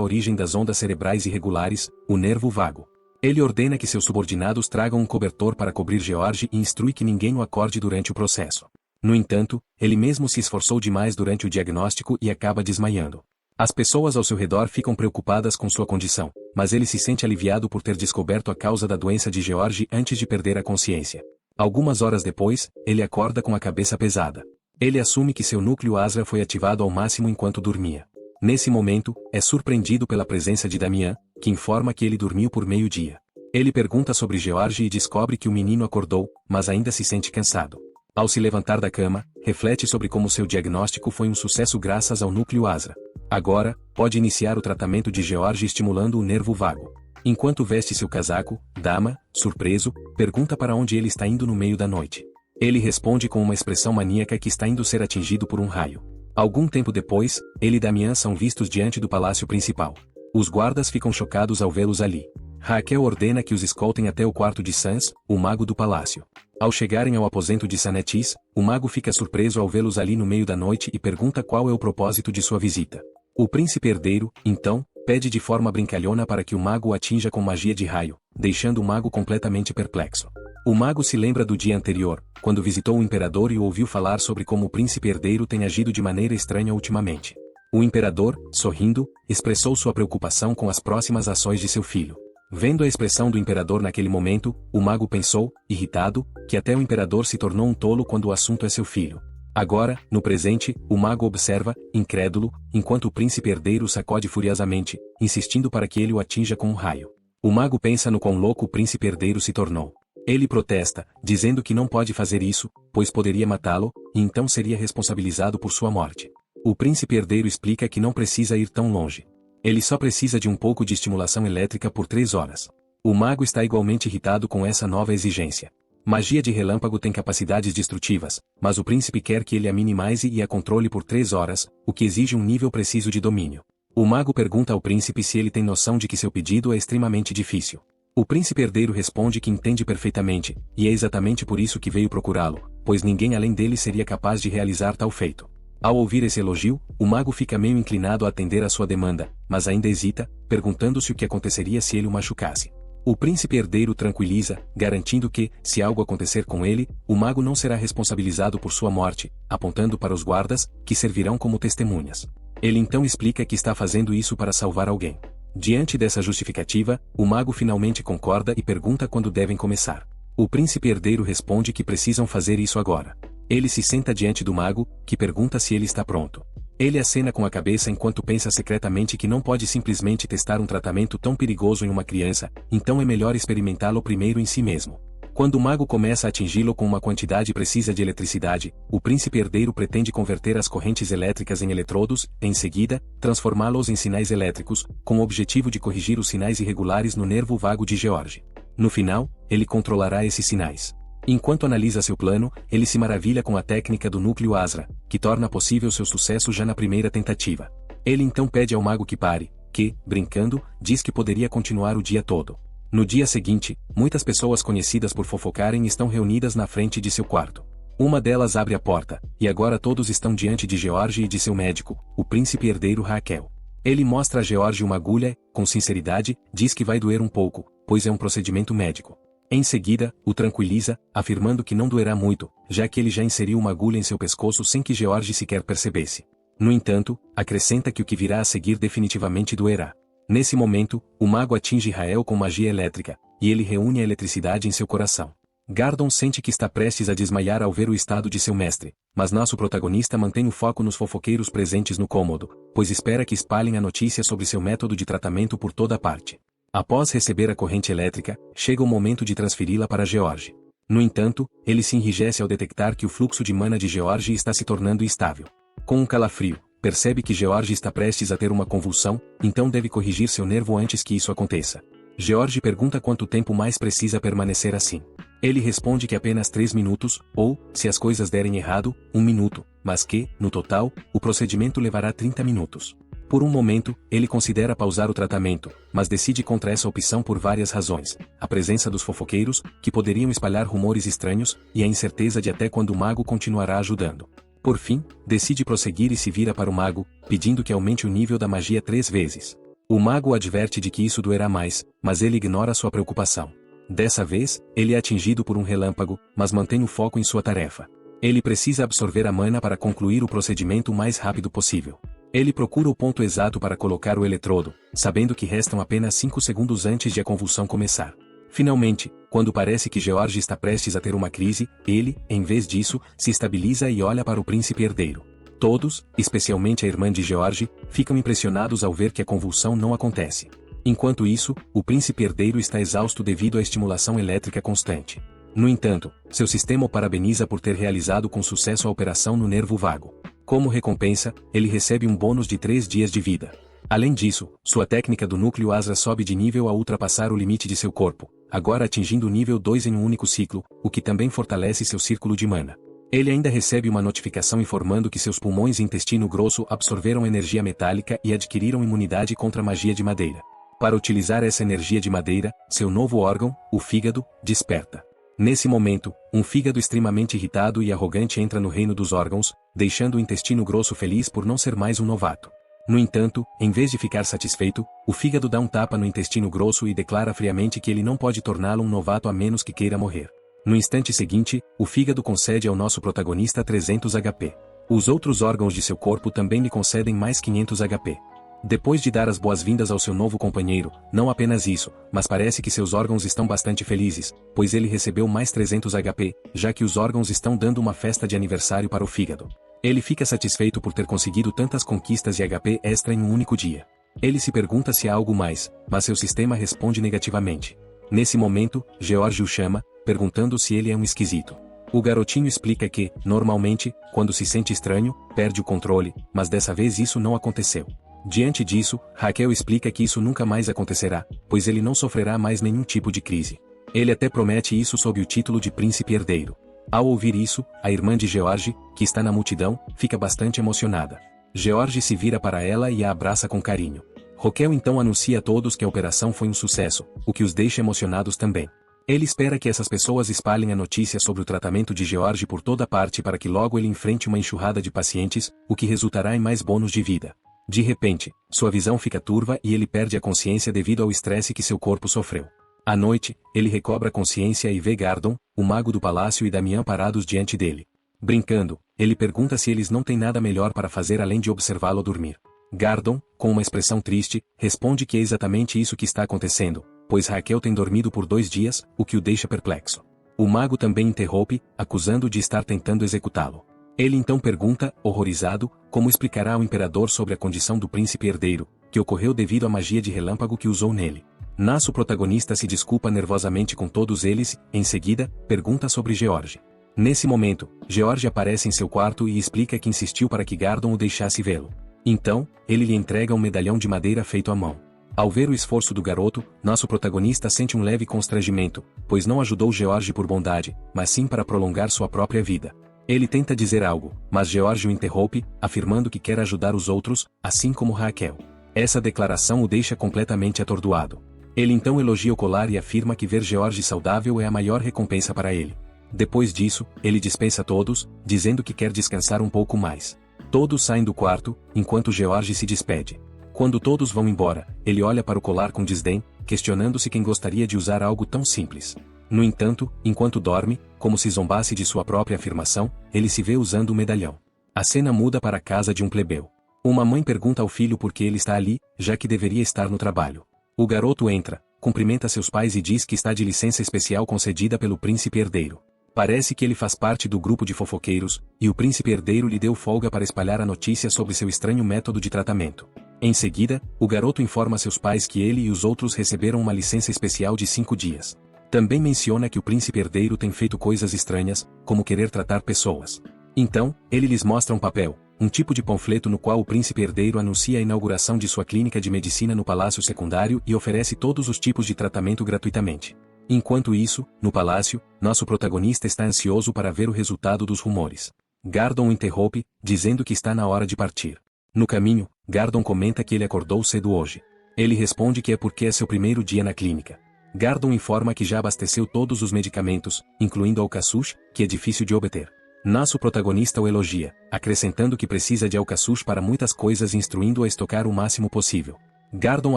origem das ondas cerebrais irregulares, o nervo vago. Ele ordena que seus subordinados tragam um cobertor para cobrir George e instrui que ninguém o acorde durante o processo. No entanto, ele mesmo se esforçou demais durante o diagnóstico e acaba desmaiando. As pessoas ao seu redor ficam preocupadas com sua condição, mas ele se sente aliviado por ter descoberto a causa da doença de George antes de perder a consciência. Algumas horas depois, ele acorda com a cabeça pesada. Ele assume que seu núcleo Asra foi ativado ao máximo enquanto dormia. Nesse momento, é surpreendido pela presença de Damian, que informa que ele dormiu por meio-dia. Ele pergunta sobre George e descobre que o menino acordou, mas ainda se sente cansado. Ao se levantar da cama, reflete sobre como seu diagnóstico foi um sucesso graças ao núcleo Asra. Agora, pode iniciar o tratamento de George estimulando o nervo vago. Enquanto veste seu casaco, Dama, surpreso, pergunta para onde ele está indo no meio da noite. Ele responde com uma expressão maníaca que está indo ser atingido por um raio. Algum tempo depois, ele e Damian são vistos diante do palácio principal. Os guardas ficam chocados ao vê-los ali. Raquel ordena que os escoltem até o quarto de Sans, o mago do palácio. Ao chegarem ao aposento de Sanetis, o mago fica surpreso ao vê-los ali no meio da noite e pergunta qual é o propósito de sua visita. O príncipe herdeiro, então, pede de forma brincalhona para que o mago o atinja com magia de raio, deixando o mago completamente perplexo. O mago se lembra do dia anterior, quando visitou o imperador e ouviu falar sobre como o príncipe herdeiro tem agido de maneira estranha ultimamente. O imperador, sorrindo, expressou sua preocupação com as próximas ações de seu filho. Vendo a expressão do imperador naquele momento, o mago pensou, irritado, que até o imperador se tornou um tolo quando o assunto é seu filho. Agora, no presente, o mago observa, incrédulo, enquanto o príncipe herdeiro sacode furiosamente, insistindo para que ele o atinja com um raio. O mago pensa no quão louco o príncipe herdeiro se tornou. Ele protesta, dizendo que não pode fazer isso, pois poderia matá-lo, e então seria responsabilizado por sua morte. O príncipe herdeiro explica que não precisa ir tão longe. Ele só precisa de um pouco de estimulação elétrica por 3 horas. O mago está igualmente irritado com essa nova exigência. Magia de relâmpago tem capacidades destrutivas, mas o príncipe quer que ele a minimize e a controle por 3 horas, o que exige um nível preciso de domínio. O mago pergunta ao príncipe se ele tem noção de que seu pedido é extremamente difícil. O príncipe herdeiro responde que entende perfeitamente, e é exatamente por isso que veio procurá-lo, pois ninguém além dele seria capaz de realizar tal feito. Ao ouvir esse elogio, o mago fica meio inclinado a atender a sua demanda, mas ainda hesita, perguntando-se o que aconteceria se ele o machucasse. O príncipe herdeiro tranquiliza, garantindo que, se algo acontecer com ele, o mago não será responsabilizado por sua morte, apontando para os guardas, que servirão como testemunhas. Ele então explica que está fazendo isso para salvar alguém. Diante dessa justificativa, o mago finalmente concorda e pergunta quando devem começar. O príncipe herdeiro responde que precisam fazer isso agora. Ele se senta diante do mago, que pergunta se ele está pronto. Ele acena com a cabeça enquanto pensa secretamente que não pode simplesmente testar um tratamento tão perigoso em uma criança, então é melhor experimentá-lo primeiro em si mesmo. Quando o mago começa a atingi-lo com uma quantidade precisa de eletricidade, o príncipe herdeiro pretende converter as correntes elétricas em eletrodos, e em seguida, transformá-los em sinais elétricos, com o objetivo de corrigir os sinais irregulares no nervo vago de George. No final, ele controlará esses sinais. Enquanto analisa seu plano, ele se maravilha com a técnica do núcleo Asra, que torna possível seu sucesso já na primeira tentativa. Ele então pede ao mago que pare, que, brincando, diz que poderia continuar o dia todo. No dia seguinte, muitas pessoas conhecidas por fofocarem estão reunidas na frente de seu quarto. Uma delas abre a porta, e agora todos estão diante de George e de seu médico, o príncipe herdeiro Raquel. Ele mostra a George uma agulha, com sinceridade, diz que vai doer um pouco, pois é um procedimento médico. Em seguida, o tranquiliza, afirmando que não doerá muito, já que ele já inseriu uma agulha em seu pescoço sem que George sequer percebesse. No entanto, acrescenta que o que virá a seguir definitivamente doerá. Nesse momento, o mago atinge Rael com magia elétrica, e ele reúne a eletricidade em seu coração. Gardon sente que está prestes a desmaiar ao ver o estado de seu mestre, mas nosso protagonista mantém o foco nos fofoqueiros presentes no cômodo, pois espera que espalhem a notícia sobre seu método de tratamento por toda parte. Após receber a corrente elétrica, chega o momento de transferi-la para George. No entanto, ele se enrijece ao detectar que o fluxo de mana de George está se tornando instável. Com um calafrio, percebe que George está prestes a ter uma convulsão, então deve corrigir seu nervo antes que isso aconteça. George pergunta quanto tempo mais precisa permanecer assim. Ele responde que apenas 3 minutos, ou, se as coisas derem errado, 1 minuto, mas que, no total, o procedimento levará 30 minutos. Por um momento, ele considera pausar o tratamento, mas decide contra essa opção por várias razões: a presença dos fofoqueiros, que poderiam espalhar rumores estranhos, e a incerteza de até quando o mago continuará ajudando. Por fim, decide prosseguir e se vira para o mago, pedindo que aumente o nível da magia 3 vezes. O mago o adverte de que isso doerá mais, mas ele ignora sua preocupação. Dessa vez, ele é atingido por um relâmpago, mas mantém o foco em sua tarefa. Ele precisa absorver a mana para concluir o procedimento o mais rápido possível. Ele procura o ponto exato para colocar o eletrodo, sabendo que restam apenas 5 segundos antes de a convulsão começar. Finalmente, quando parece que George está prestes a ter uma crise, ele, em vez disso, se estabiliza e olha para o príncipe herdeiro. Todos, especialmente a irmã de George, ficam impressionados ao ver que a convulsão não acontece. Enquanto isso, o príncipe herdeiro está exausto devido à estimulação elétrica constante. No entanto, seu sistema o parabeniza por ter realizado com sucesso a operação no nervo vago. Como recompensa, ele recebe um bônus de 3 dias de vida. Além disso, sua técnica do núcleo Asra sobe de nível ao ultrapassar o limite de seu corpo, agora atingindo o nível 2 em um único ciclo, o que também fortalece seu círculo de mana. Ele ainda recebe uma notificação informando que seus pulmões e intestino grosso absorveram energia metálica e adquiriram imunidade contra a magia de madeira. Para utilizar essa energia de madeira, seu novo órgão, o fígado, desperta. Nesse momento, um fígado extremamente irritado e arrogante entra no reino dos órgãos, deixando o intestino grosso feliz por não ser mais um novato. No entanto, em vez de ficar satisfeito, o fígado dá um tapa no intestino grosso e declara friamente que ele não pode torná-lo um novato a menos que queira morrer. No instante seguinte, o fígado concede ao nosso protagonista 300 HP. Os outros órgãos de seu corpo também lhe concedem mais 500 HP. Depois de dar as boas-vindas ao seu novo companheiro, não apenas isso, mas parece que seus órgãos estão bastante felizes, pois ele recebeu mais 300 HP, já que os órgãos estão dando uma festa de aniversário para o fígado. Ele fica satisfeito por ter conseguido tantas conquistas de HP extra em um único dia. Ele se pergunta se há algo mais, mas seu sistema responde negativamente. Nesse momento, George o chama, perguntando se ele é um esquisito. O garotinho explica que, normalmente, quando se sente estranho, perde o controle, mas dessa vez isso não aconteceu. Diante disso, Raquel explica que isso nunca mais acontecerá, pois ele não sofrerá mais nenhum tipo de crise. Ele até promete isso sob o título de príncipe herdeiro. Ao ouvir isso, a irmã de George, que está na multidão, fica bastante emocionada. George se vira para ela e a abraça com carinho. Raquel então anuncia a todos que a operação foi um sucesso, o que os deixa emocionados também. Ele espera que essas pessoas espalhem a notícia sobre o tratamento de George por toda parte para que logo ele enfrente uma enxurrada de pacientes, o que resultará em mais bônus de vida. De repente, sua visão fica turva e ele perde a consciência devido ao estresse que seu corpo sofreu. À noite, ele recobra a consciência e vê Gardon, o mago do palácio e Damian parados diante dele. Brincando, ele pergunta se eles não têm nada melhor para fazer além de observá-lo dormir. Gardon, com uma expressão triste, responde que é exatamente isso que está acontecendo, pois Raquel tem dormido por 2 dias, o que o deixa perplexo. O mago também interrompe, acusando-o de estar tentando executá-lo. Ele então pergunta, horrorizado, como explicará ao imperador sobre a condição do príncipe herdeiro, que ocorreu devido à magia de relâmpago que usou nele. Nosso protagonista se desculpa nervosamente com todos eles, em seguida, pergunta sobre George. Nesse momento, George aparece em seu quarto e explica que insistiu para que Gardon o deixasse vê-lo. Então, ele lhe entrega um medalhão de madeira feito à mão. Ao ver o esforço do garoto, nosso protagonista sente um leve constrangimento, pois não ajudou George por bondade, mas sim para prolongar sua própria vida. Ele tenta dizer algo, mas George o interrompe, afirmando que quer ajudar os outros, assim como Raquel. Essa declaração o deixa completamente atordoado. Ele então elogia o colar e afirma que ver George saudável é a maior recompensa para ele. Depois disso, ele dispensa todos, dizendo que quer descansar um pouco mais. Todos saem do quarto, enquanto George se despede. Quando todos vão embora, ele olha para o colar com desdém, questionando-se quem gostaria de usar algo tão simples. No entanto, enquanto dorme, como se zombasse de sua própria afirmação, ele se vê usando o medalhão. A cena muda para a casa de um plebeu. Uma mãe pergunta ao filho por que ele está ali, já que deveria estar no trabalho. O garoto entra, cumprimenta seus pais e diz que está de licença especial concedida pelo príncipe herdeiro. Parece que ele faz parte do grupo de fofoqueiros, e o príncipe herdeiro lhe deu folga para espalhar a notícia sobre seu estranho método de tratamento. Em seguida, o garoto informa seus pais que ele e os outros receberam uma licença especial de 5 dias. Também menciona que o príncipe herdeiro tem feito coisas estranhas, como querer tratar pessoas. Então, ele lhes mostra um papel, um tipo de panfleto no qual o príncipe herdeiro anuncia a inauguração de sua clínica de medicina no palácio secundário e oferece todos os tipos de tratamento gratuitamente. Enquanto isso, no palácio, nosso protagonista está ansioso para ver o resultado dos rumores. Gardon o interrompe, dizendo que está na hora de partir. No caminho, Gardon comenta que ele acordou cedo hoje. Ele responde que é porque é seu primeiro dia na clínica. Gardon informa que já abasteceu todos os medicamentos, incluindo alcaçuz, que é difícil de obter. Nosso protagonista o elogia, acrescentando que precisa de alcaçuz para muitas coisas e instruindo-o a estocar o máximo possível. Gardon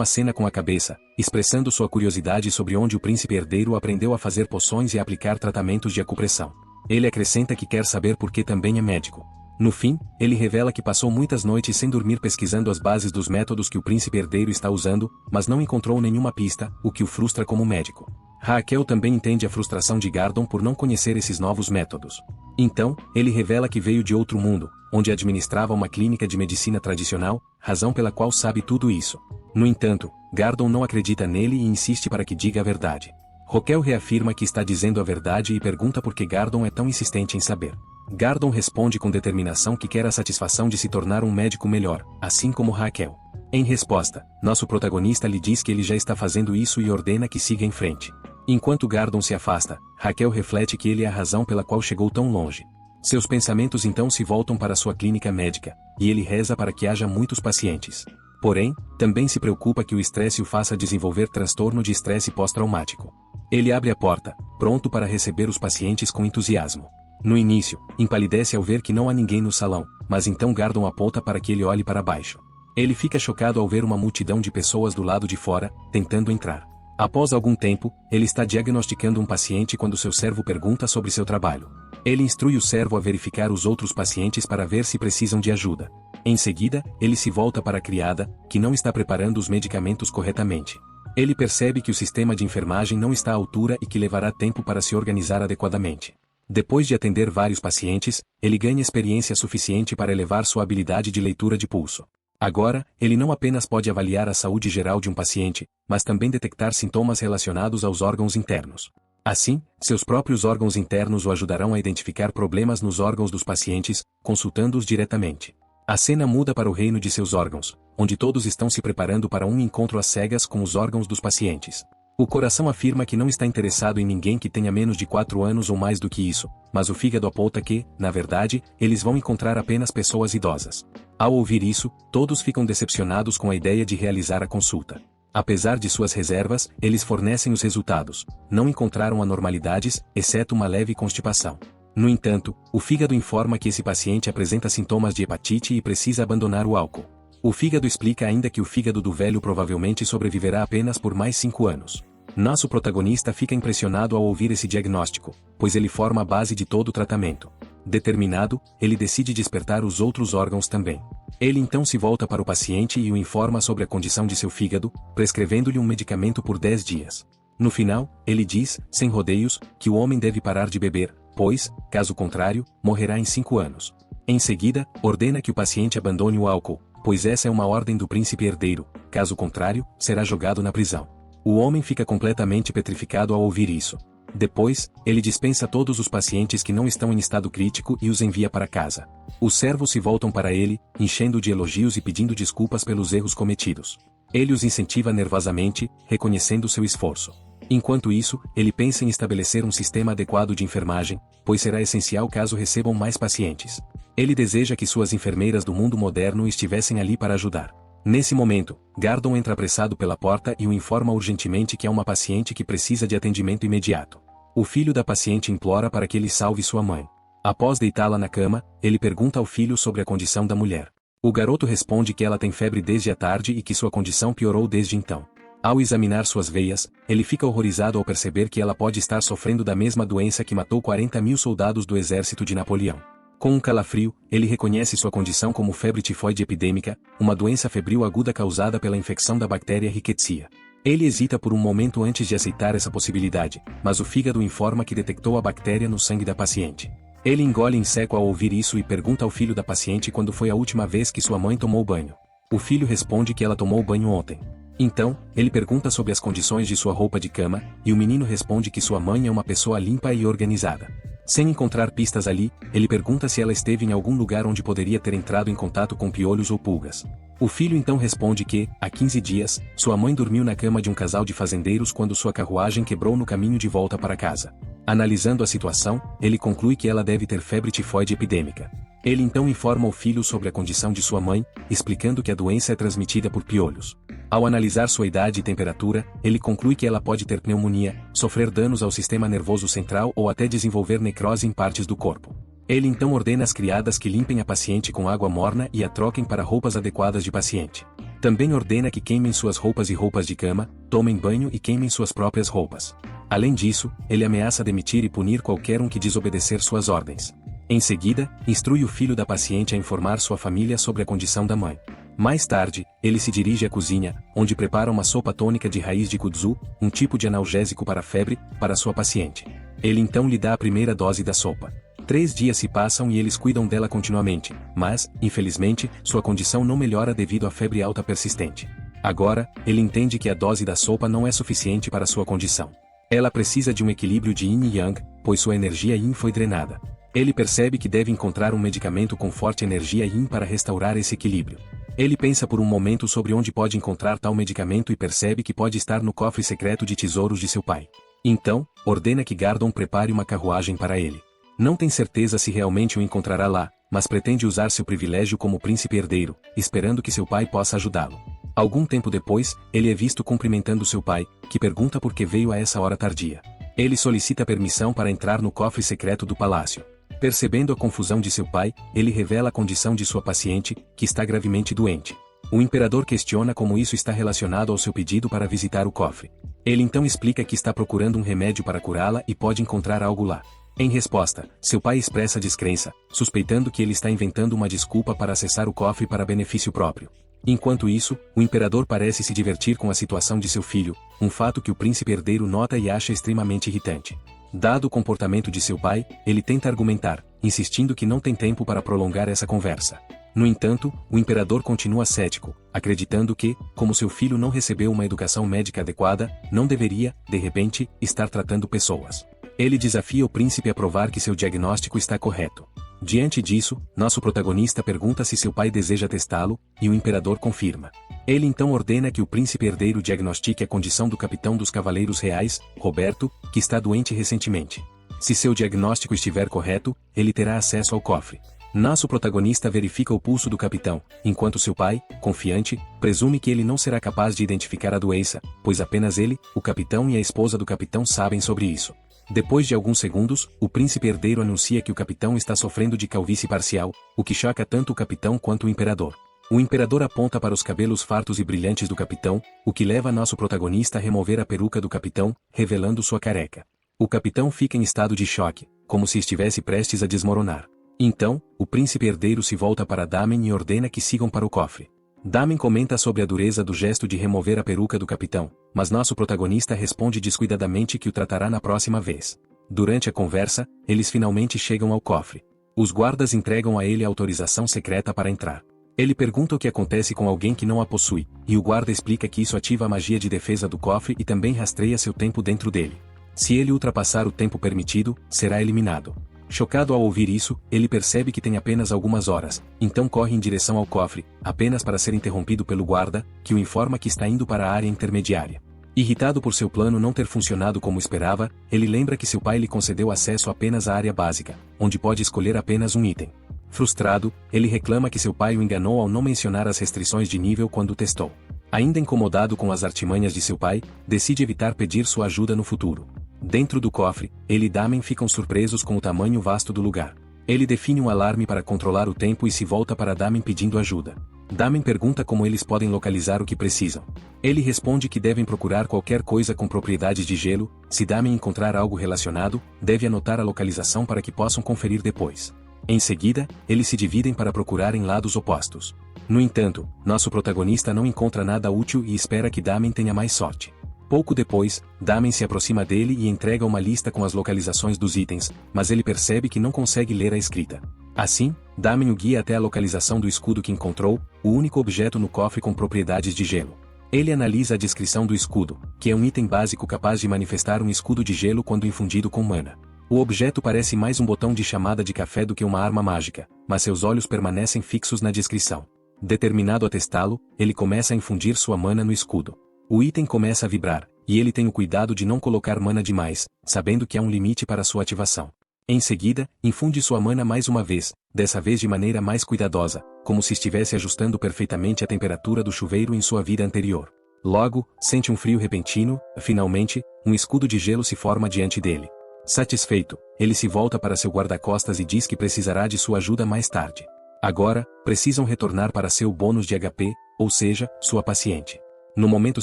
acena com a cabeça, expressando sua curiosidade sobre onde o príncipe herdeiro aprendeu a fazer poções e a aplicar tratamentos de acupressão. Ele acrescenta que quer saber por que também é médico. No fim, ele revela que passou muitas noites sem dormir pesquisando as bases dos métodos que o príncipe herdeiro está usando, mas não encontrou nenhuma pista, o que o frustra como médico. Raquel também entende a frustração de Gardon por não conhecer esses novos métodos. Então, ele revela que veio de outro mundo, onde administrava uma clínica de medicina tradicional, razão pela qual sabe tudo isso. No entanto, Gardon não acredita nele e insiste para que diga a verdade. Raquel reafirma que está dizendo a verdade e pergunta por que Gardon é tão insistente em saber. Gardon responde com determinação que quer a satisfação de se tornar um médico melhor, assim como Raquel. Em resposta, nosso protagonista lhe diz que ele já está fazendo isso e ordena que siga em frente. Enquanto Gardon se afasta, Raquel reflete que ele é a razão pela qual chegou tão longe. Seus pensamentos então se voltam para sua clínica médica, e ele reza para que haja muitos pacientes. Porém, também se preocupa que o estresse o faça desenvolver transtorno de estresse pós-traumático. Ele abre a porta, pronto para receber os pacientes com entusiasmo. No início, empalidece ao ver que não há ninguém no salão, mas então Gardon aponta para que ele olhe para baixo. Ele fica chocado ao ver uma multidão de pessoas do lado de fora, tentando entrar. Após algum tempo, ele está diagnosticando um paciente quando seu servo pergunta sobre seu trabalho. Ele instrui o servo a verificar os outros pacientes para ver se precisam de ajuda. Em seguida, ele se volta para a criada, que não está preparando os medicamentos corretamente. Ele percebe que o sistema de enfermagem não está à altura e que levará tempo para se organizar adequadamente. Depois de atender vários pacientes, ele ganha experiência suficiente para elevar sua habilidade de leitura de pulso. Agora, ele não apenas pode avaliar a saúde geral de um paciente, mas também detectar sintomas relacionados aos órgãos internos. Assim, seus próprios órgãos internos o ajudarão a identificar problemas nos órgãos dos pacientes, consultando-os diretamente. A cena muda para o reino de seus órgãos, onde todos estão se preparando para um encontro às cegas com os órgãos dos pacientes. O coração afirma que não está interessado em ninguém que tenha menos de 4 anos ou mais do que isso, mas o fígado aponta que, na verdade, eles vão encontrar apenas pessoas idosas. Ao ouvir isso, todos ficam decepcionados com a ideia de realizar a consulta. Apesar de suas reservas, eles fornecem os resultados. Não encontraram anormalidades, exceto uma leve constipação. No entanto, o fígado informa que esse paciente apresenta sintomas de hepatite e precisa abandonar o álcool. O fígado explica ainda que o fígado do velho provavelmente sobreviverá apenas por mais 5 anos. Nosso protagonista fica impressionado ao ouvir esse diagnóstico, pois ele forma a base de todo o tratamento. Determinado, ele decide despertar os outros órgãos também. Ele então se volta para o paciente e o informa sobre a condição de seu fígado, prescrevendo-lhe um medicamento por 10 dias. No final, ele diz, sem rodeios, que o homem deve parar de beber, pois, caso contrário, morrerá em 5 anos. Em seguida, ordena que o paciente abandone o álcool, pois essa é uma ordem do príncipe herdeiro, caso contrário, será jogado na prisão. O homem fica completamente petrificado ao ouvir isso. Depois, ele dispensa todos os pacientes que não estão em estado crítico e os envia para casa. Os servos se voltam para ele, enchendo-o de elogios e pedindo desculpas pelos erros cometidos. Ele os incentiva nervosamente, reconhecendo seu esforço. Enquanto isso, ele pensa em estabelecer um sistema adequado de enfermagem, pois será essencial caso recebam mais pacientes. Ele deseja que suas enfermeiras do mundo moderno estivessem ali para ajudar. Nesse momento, Gardon entra apressado pela porta e o informa urgentemente que há uma paciente que precisa de atendimento imediato. O filho da paciente implora para que ele salve sua mãe. Após deitá-la na cama, ele pergunta ao filho sobre a condição da mulher. O garoto responde que ela tem febre desde a tarde e que sua condição piorou desde então. Ao examinar suas veias, ele fica horrorizado ao perceber que ela pode estar sofrendo da mesma doença que matou 40.000 soldados do exército de Napoleão. Com um calafrio, ele reconhece sua condição como febre tifoide epidêmica, uma doença febril aguda causada pela infecção da bactéria Rickettsia. Ele hesita por um momento antes de aceitar essa possibilidade, mas o fígado informa que detectou a bactéria no sangue da paciente. Ele engole em seco ao ouvir isso e pergunta ao filho da paciente quando foi a última vez que sua mãe tomou banho. O filho responde que ela tomou banho ontem. Então, ele pergunta sobre as condições de sua roupa de cama, e o menino responde que sua mãe é uma pessoa limpa e organizada. Sem encontrar pistas ali, ele pergunta se ela esteve em algum lugar onde poderia ter entrado em contato com piolhos ou pulgas. O filho então responde que, há 15 dias, sua mãe dormiu na cama de um casal de fazendeiros quando sua carruagem quebrou no caminho de volta para casa. Analisando a situação, ele conclui que ela deve ter febre tifoide epidêmica. Ele então informa o filho sobre a condição de sua mãe, explicando que a doença é transmitida por piolhos. Ao analisar sua idade e temperatura, ele conclui que ela pode ter pneumonia, sofrer danos ao sistema nervoso central ou até desenvolver necrose em partes do corpo. Ele então ordena às criadas que limpem a paciente com água morna e a troquem para roupas adequadas de paciente. Também ordena que queimem suas roupas e roupas de cama, tomem banho e queimem suas próprias roupas. Além disso, ele ameaça demitir e punir qualquer um que desobedecer suas ordens. Em seguida, instrui o filho da paciente a informar sua família sobre a condição da mãe. Mais tarde, ele se dirige à cozinha, onde prepara uma sopa tônica de raiz de kudzu, um tipo de analgésico para febre, para sua paciente. Ele então lhe dá a primeira dose da sopa. 3 dias se passam e eles cuidam dela continuamente, mas, infelizmente, sua condição não melhora devido à febre alta persistente. Agora, ele entende que a dose da sopa não é suficiente para sua condição. Ela precisa de um equilíbrio de yin e yang, pois sua energia yin foi drenada. Ele percebe que deve encontrar um medicamento com forte energia yin para restaurar esse equilíbrio. Ele pensa por um momento sobre onde pode encontrar tal medicamento e percebe que pode estar no cofre secreto de tesouros de seu pai. Então, ordena que Gardon prepare uma carruagem para ele. Não tem certeza se realmente o encontrará lá, mas pretende usar seu privilégio como príncipe herdeiro, esperando que seu pai possa ajudá-lo. Algum tempo depois, ele é visto cumprimentando seu pai, que pergunta por que veio a essa hora tardia. Ele solicita permissão para entrar no cofre secreto do palácio. Percebendo a confusão de seu pai, ele revela a condição de sua paciente, que está gravemente doente. O imperador questiona como isso está relacionado ao seu pedido para visitar o cofre. Ele então explica que está procurando um remédio para curá-la e pode encontrar algo lá. Em resposta, seu pai expressa descrença, suspeitando que ele está inventando uma desculpa para acessar o cofre para benefício próprio. Enquanto isso, o imperador parece se divertir com a situação de seu filho, um fato que o príncipe herdeiro nota e acha extremamente irritante. Dado o comportamento de seu pai, ele tenta argumentar, insistindo que não tem tempo para prolongar essa conversa. No entanto, o imperador continua cético, acreditando que, como seu filho não recebeu uma educação médica adequada, não deveria, de repente, estar tratando pessoas. Ele desafia o príncipe a provar que seu diagnóstico está correto. Diante disso, nosso protagonista pergunta se seu pai deseja testá-lo, e o imperador confirma. Ele então ordena que o príncipe herdeiro diagnostique a condição do capitão dos Cavaleiros Reais, Roberto, que está doente recentemente. Se seu diagnóstico estiver correto, ele terá acesso ao cofre. Nosso protagonista verifica o pulso do capitão, enquanto seu pai, confiante, presume que ele não será capaz de identificar a doença, pois apenas ele, o capitão e a esposa do capitão sabem sobre isso. Depois de alguns segundos, o príncipe herdeiro anuncia que o capitão está sofrendo de calvície parcial, o que choca tanto o capitão quanto o imperador. O imperador aponta para os cabelos fartos e brilhantes do capitão, o que leva nosso protagonista a remover a peruca do capitão, revelando sua careca. O capitão fica em estado de choque, como se estivesse prestes a desmoronar. Então, o príncipe herdeiro se volta para Damen e ordena que sigam para o cofre. Damen comenta sobre a dureza do gesto de remover a peruca do capitão, mas nosso protagonista responde descuidadamente que o tratará na próxima vez. Durante a conversa, eles finalmente chegam ao cofre. Os guardas entregam a ele a autorização secreta para entrar. Ele pergunta o que acontece com alguém que não a possui, e o guarda explica que isso ativa a magia de defesa do cofre e também rastreia seu tempo dentro dele. Se ele ultrapassar o tempo permitido, será eliminado. Chocado ao ouvir isso, ele percebe que tem apenas algumas horas, então corre em direção ao cofre, apenas para ser interrompido pelo guarda, que o informa que está indo para a área intermediária. Irritado por seu plano não ter funcionado como esperava, ele lembra que seu pai lhe concedeu acesso apenas à área básica, onde pode escolher apenas um item. Frustrado, ele reclama que seu pai o enganou ao não mencionar as restrições de nível quando testou. Ainda incomodado com as artimanhas de seu pai, decide evitar pedir sua ajuda no futuro. Dentro do cofre, ele e Damen ficam surpresos com o tamanho vasto do lugar. Ele define um alarme para controlar o tempo e se volta para Damen pedindo ajuda. Damen pergunta como eles podem localizar o que precisam. Ele responde que devem procurar qualquer coisa com propriedades de gelo. Se Damen encontrar algo relacionado, deve anotar a localização para que possam conferir depois. Em seguida, eles se dividem para procurar em lados opostos. No entanto, nosso protagonista não encontra nada útil e espera que Damen tenha mais sorte. Pouco depois, Damen se aproxima dele e entrega uma lista com as localizações dos itens, mas ele percebe que não consegue ler a escrita. Assim, Damen o guia até a localização do escudo que encontrou, o único objeto no cofre com propriedades de gelo. Ele analisa a descrição do escudo, que é um item básico capaz de manifestar um escudo de gelo quando infundido com mana. O objeto parece mais um botão de chamada de café do que uma arma mágica, mas seus olhos permanecem fixos na descrição. Determinado a testá-lo, ele começa a infundir sua mana no escudo. O item começa a vibrar, e ele tem o cuidado de não colocar mana demais, sabendo que há um limite para sua ativação. Em seguida, infunde sua mana mais uma vez, dessa vez de maneira mais cuidadosa, como se estivesse ajustando perfeitamente a temperatura do chuveiro em sua vida anterior. Logo, sente um frio repentino, finalmente, um escudo de gelo se forma diante dele. Satisfeito, ele se volta para seu guarda-costas e diz que precisará de sua ajuda mais tarde. Agora, precisam retornar para seu bônus de HP, ou seja, sua paciente. No momento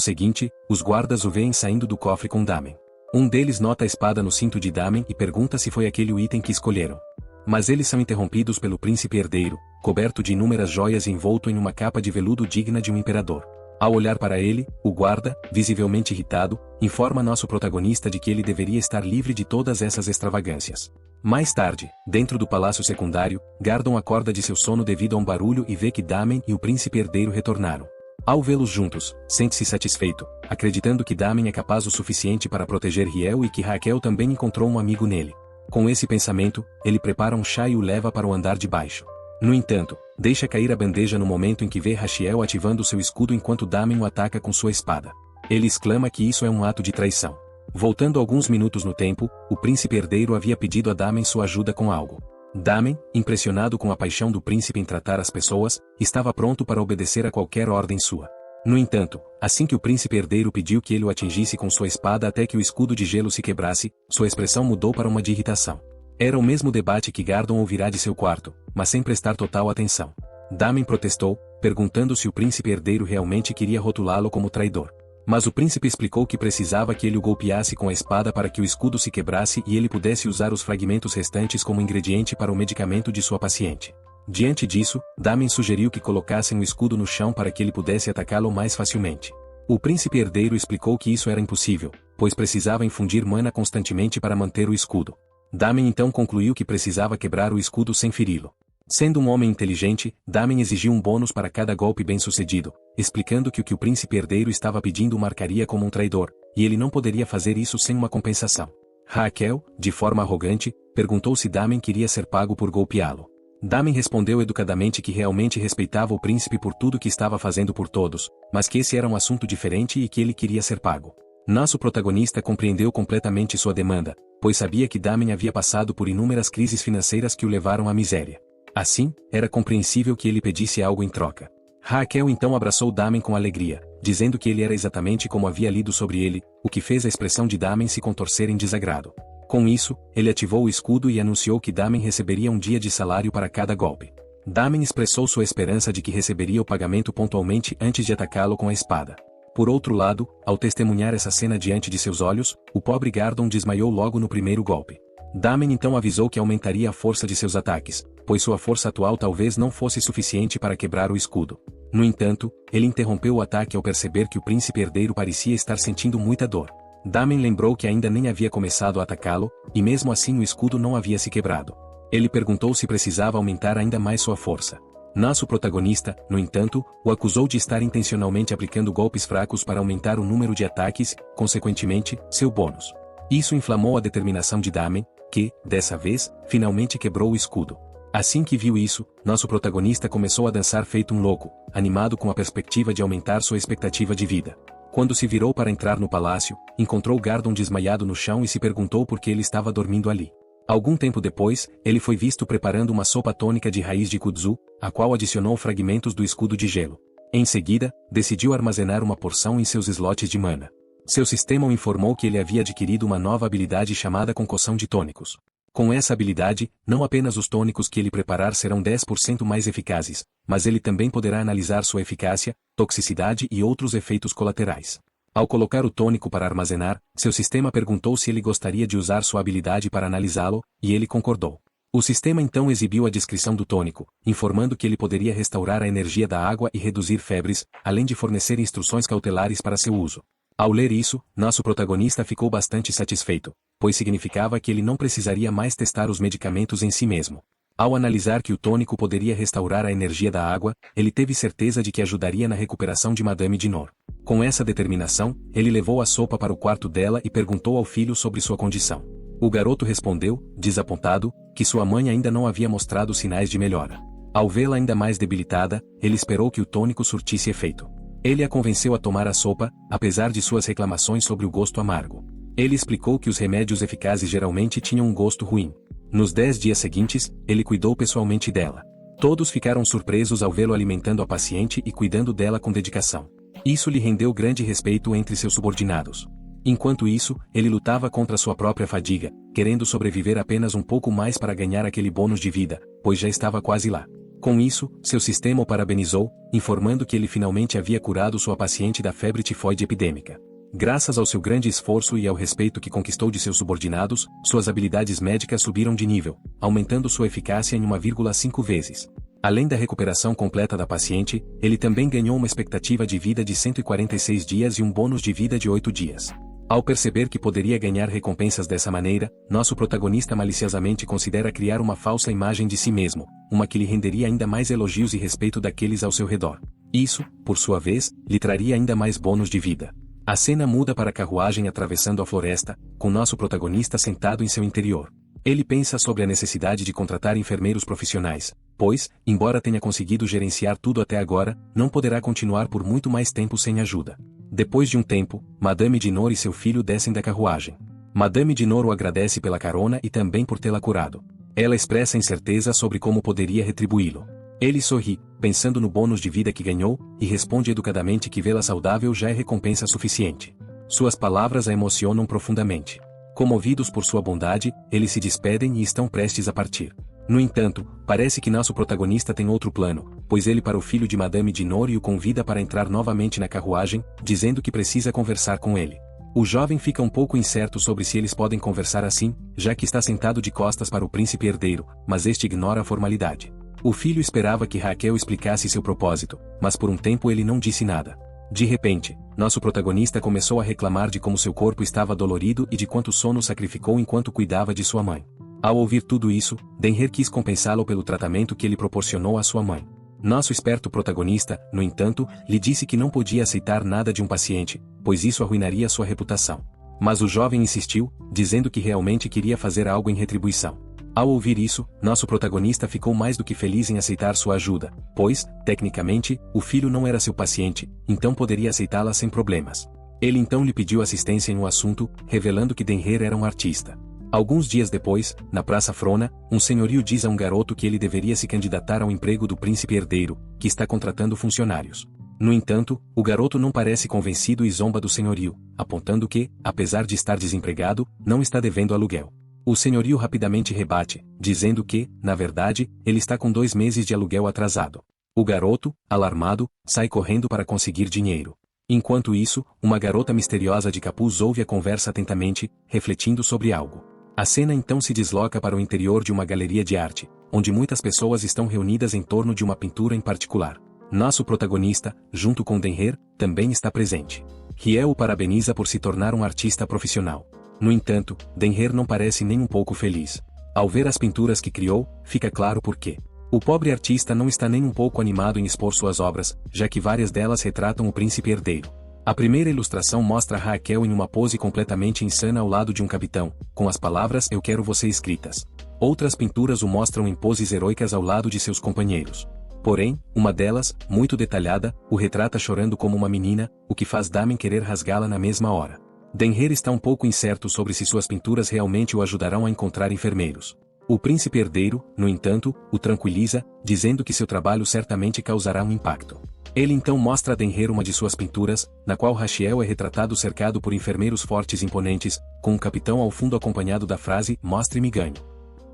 seguinte, os guardas o veem saindo do cofre com Damen. Um deles nota a espada no cinto de Damen e pergunta se foi aquele o item que escolheram. Mas eles são interrompidos pelo príncipe herdeiro, coberto de inúmeras joias e envolto em uma capa de veludo digna de um imperador. Ao olhar para ele, o guarda, visivelmente irritado, informa nosso protagonista de que ele deveria estar livre de todas essas extravagâncias. Mais tarde, dentro do palácio secundário, Gardon acorda de seu sono devido a um barulho e vê que Damen e o príncipe herdeiro retornaram. Ao vê-los juntos, sente-se satisfeito, acreditando que Damen é capaz o suficiente para proteger Riel e que Raquel também encontrou um amigo nele. Com esse pensamento, ele prepara um chá e o leva para o andar de baixo. No entanto, deixa cair a bandeja no momento em que vê Rachiel ativando seu escudo enquanto Damen o ataca com sua espada. Ele exclama que isso é um ato de traição. Voltando alguns minutos no tempo, o príncipe herdeiro havia pedido a Damen sua ajuda com algo. Damen, impressionado com a paixão do príncipe em tratar as pessoas, estava pronto para obedecer a qualquer ordem sua. No entanto, assim que o príncipe herdeiro pediu que ele o atingisse com sua espada até que o escudo de gelo se quebrasse, sua expressão mudou para uma de irritação. Era o mesmo debate que Gardon ouvirá de seu quarto, mas sem prestar total atenção. Damen protestou, perguntando se o príncipe herdeiro realmente queria rotulá-lo como traidor. Mas o príncipe explicou que precisava que ele o golpeasse com a espada para que o escudo se quebrasse e ele pudesse usar os fragmentos restantes como ingrediente para o medicamento de sua paciente. Diante disso, Damen sugeriu que colocassem o escudo no chão para que ele pudesse atacá-lo mais facilmente. O príncipe herdeiro explicou que isso era impossível, pois precisava infundir mana constantemente para manter o escudo. Damen então concluiu que precisava quebrar o escudo sem feri-lo. Sendo um homem inteligente, Damen exigiu um bônus para cada golpe bem-sucedido, explicando que o que o príncipe herdeiro estava pedindo o marcaria como um traidor, e ele não poderia fazer isso sem uma compensação. Raquel, de forma arrogante, perguntou se Damen queria ser pago por golpeá-lo. Damen respondeu educadamente que realmente respeitava o príncipe por tudo que estava fazendo por todos, mas que esse era um assunto diferente e que ele queria ser pago. Nosso protagonista compreendeu completamente sua demanda, pois sabia que Damen havia passado por inúmeras crises financeiras que o levaram à miséria. Assim, era compreensível que ele pedisse algo em troca. Raquel então abraçou Damen com alegria, dizendo que ele era exatamente como havia lido sobre ele, o que fez a expressão de Damen se contorcer em desagrado. Com isso, ele ativou o escudo e anunciou que Damen receberia um dia de salário para cada golpe. Damen expressou sua esperança de que receberia o pagamento pontualmente antes de atacá-lo com a espada. Por outro lado, ao testemunhar essa cena diante de seus olhos, o pobre Gardon desmaiou logo no primeiro golpe. Damen então avisou que aumentaria a força de seus ataques, pois sua força atual talvez não fosse suficiente para quebrar o escudo. No entanto, ele interrompeu o ataque ao perceber que o príncipe herdeiro parecia estar sentindo muita dor. Damen lembrou que ainda nem havia começado a atacá-lo, e mesmo assim o escudo não havia se quebrado. Ele perguntou se precisava aumentar ainda mais sua força. Nosso protagonista, no entanto, o acusou de estar intencionalmente aplicando golpes fracos para aumentar o número de ataques, consequentemente, seu bônus. Isso inflamou a determinação de Damen, que, dessa vez, finalmente quebrou o escudo. Assim que viu isso, nosso protagonista começou a dançar feito um louco, animado com a perspectiva de aumentar sua expectativa de vida. Quando se virou para entrar no palácio, encontrou Gardon desmaiado no chão e se perguntou por que ele estava dormindo ali. Algum tempo depois, ele foi visto preparando uma sopa tônica de raiz de kudzu, a qual adicionou fragmentos do escudo de gelo. Em seguida, decidiu armazenar uma porção em seus slots de mana. Seu sistema o informou que ele havia adquirido uma nova habilidade chamada concoção de tônicos. Com essa habilidade, não apenas os tônicos que ele preparar serão 10% mais eficazes, mas ele também poderá analisar sua eficácia, toxicidade e outros efeitos colaterais. Ao colocar o tônico para armazenar, seu sistema perguntou se ele gostaria de usar sua habilidade para analisá-lo, e ele concordou. O sistema então exibiu a descrição do tônico, informando que ele poderia restaurar a energia da água e reduzir febres, além de fornecer instruções cautelares para seu uso. Ao ler isso, nosso protagonista ficou bastante satisfeito, pois significava que ele não precisaria mais testar os medicamentos em si mesmo. Ao analisar que o tônico poderia restaurar a energia da água, ele teve certeza de que ajudaria na recuperação de Madame Dinor. Com essa determinação, ele levou a sopa para o quarto dela e perguntou ao filho sobre sua condição. O garoto respondeu, desapontado, que sua mãe ainda não havia mostrado sinais de melhora. Ao vê-la ainda mais debilitada, ele esperou que o tônico surtisse efeito. Ele a convenceu a tomar a sopa, apesar de suas reclamações sobre o gosto amargo. Ele explicou que os remédios eficazes geralmente tinham um gosto ruim. Nos 10 dias seguintes, ele cuidou pessoalmente dela. Todos ficaram surpresos ao vê-lo alimentando a paciente e cuidando dela com dedicação. Isso lhe rendeu grande respeito entre seus subordinados. Enquanto isso, ele lutava contra sua própria fadiga, querendo sobreviver apenas um pouco mais para ganhar aquele bônus de vida, pois já estava quase lá. Com isso, seu sistema o parabenizou, informando que ele finalmente havia curado sua paciente da febre tifoide epidêmica. Graças ao seu grande esforço e ao respeito que conquistou de seus subordinados, suas habilidades médicas subiram de nível, aumentando sua eficácia em 1,5 vezes. Além da recuperação completa da paciente, ele também ganhou uma expectativa de vida de 146 dias e um bônus de vida de 8 dias. Ao perceber que poderia ganhar recompensas dessa maneira, nosso protagonista maliciosamente considera criar uma falsa imagem de si mesmo, uma que lhe renderia ainda mais elogios e respeito daqueles ao seu redor. Isso, por sua vez, lhe traria ainda mais bônus de vida. A cena muda para a carruagem atravessando a floresta, com nosso protagonista sentado em seu interior. Ele pensa sobre a necessidade de contratar enfermeiros profissionais, pois, embora tenha conseguido gerenciar tudo até agora, não poderá continuar por muito mais tempo sem ajuda. Depois de um tempo, Madame Dinor e seu filho descem da carruagem. Madame Dinor o agradece pela carona e também por tê-la curado. Ela expressa incerteza sobre como poderia retribuí-lo. Ele sorri, pensando no bônus de vida que ganhou, e responde educadamente que vê-la saudável já é recompensa suficiente. Suas palavras a emocionam profundamente. Comovidos por sua bondade, eles se despedem e estão prestes a partir. No entanto, parece que nosso protagonista tem outro plano, pois ele para o filho de Madame Dinor e o convida para entrar novamente na carruagem, dizendo que precisa conversar com ele. O jovem fica um pouco incerto sobre se eles podem conversar assim, já que está sentado de costas para o príncipe herdeiro, mas este ignora a formalidade. O filho esperava que Raquel explicasse seu propósito, mas por um tempo ele não disse nada. De repente, nosso protagonista começou a reclamar de como seu corpo estava dolorido e de quanto sono sacrificou enquanto cuidava de sua mãe. Ao ouvir tudo isso, Denher quis compensá-lo pelo tratamento que ele proporcionou à sua mãe. Nosso esperto protagonista, no entanto, lhe disse que não podia aceitar nada de um paciente, pois isso arruinaria sua reputação. Mas o jovem insistiu, dizendo que realmente queria fazer algo em retribuição. Ao ouvir isso, nosso protagonista ficou mais do que feliz em aceitar sua ajuda, pois, tecnicamente, o filho não era seu paciente, então poderia aceitá-la sem problemas. Ele então lhe pediu assistência em um assunto, revelando que Denher era um artista. Alguns dias depois, na Praça Frona, um senhorio diz a um garoto que ele deveria se candidatar ao emprego do príncipe herdeiro, que está contratando funcionários. No entanto, o garoto não parece convencido e zomba do senhorio, apontando que, apesar de estar desempregado, não está devendo aluguel. O senhorio rapidamente rebate, dizendo que, na verdade, ele está com 2 meses de aluguel atrasado. O garoto, alarmado, sai correndo para conseguir dinheiro. Enquanto isso, uma garota misteriosa de capuz ouve a conversa atentamente, refletindo sobre algo. A cena então se desloca para o interior de uma galeria de arte, onde muitas pessoas estão reunidas em torno de uma pintura em particular. Nosso protagonista, junto com Denher, também está presente. Riel o parabeniza por se tornar um artista profissional. No entanto, Denher não parece nem um pouco feliz. Ao ver as pinturas que criou, fica claro por quê. O pobre artista não está nem um pouco animado em expor suas obras, já que várias delas retratam o príncipe herdeiro. A primeira ilustração mostra Raquel em uma pose completamente insana ao lado de um capitão, com as palavras "Eu quero você" escritas. Outras pinturas o mostram em poses heróicas ao lado de seus companheiros. Porém, uma delas, muito detalhada, o retrata chorando como uma menina, o que faz Damen querer rasgá-la na mesma hora. Denher está um pouco incerto sobre se suas pinturas realmente o ajudarão a encontrar enfermeiros. O príncipe herdeiro, no entanto, o tranquiliza, dizendo que seu trabalho certamente causará um impacto. Ele então mostra a Denher uma de suas pinturas, na qual Rachiel é retratado cercado por enfermeiros fortes e imponentes, com um capitão ao fundo acompanhado da frase "Mostre-me ganho".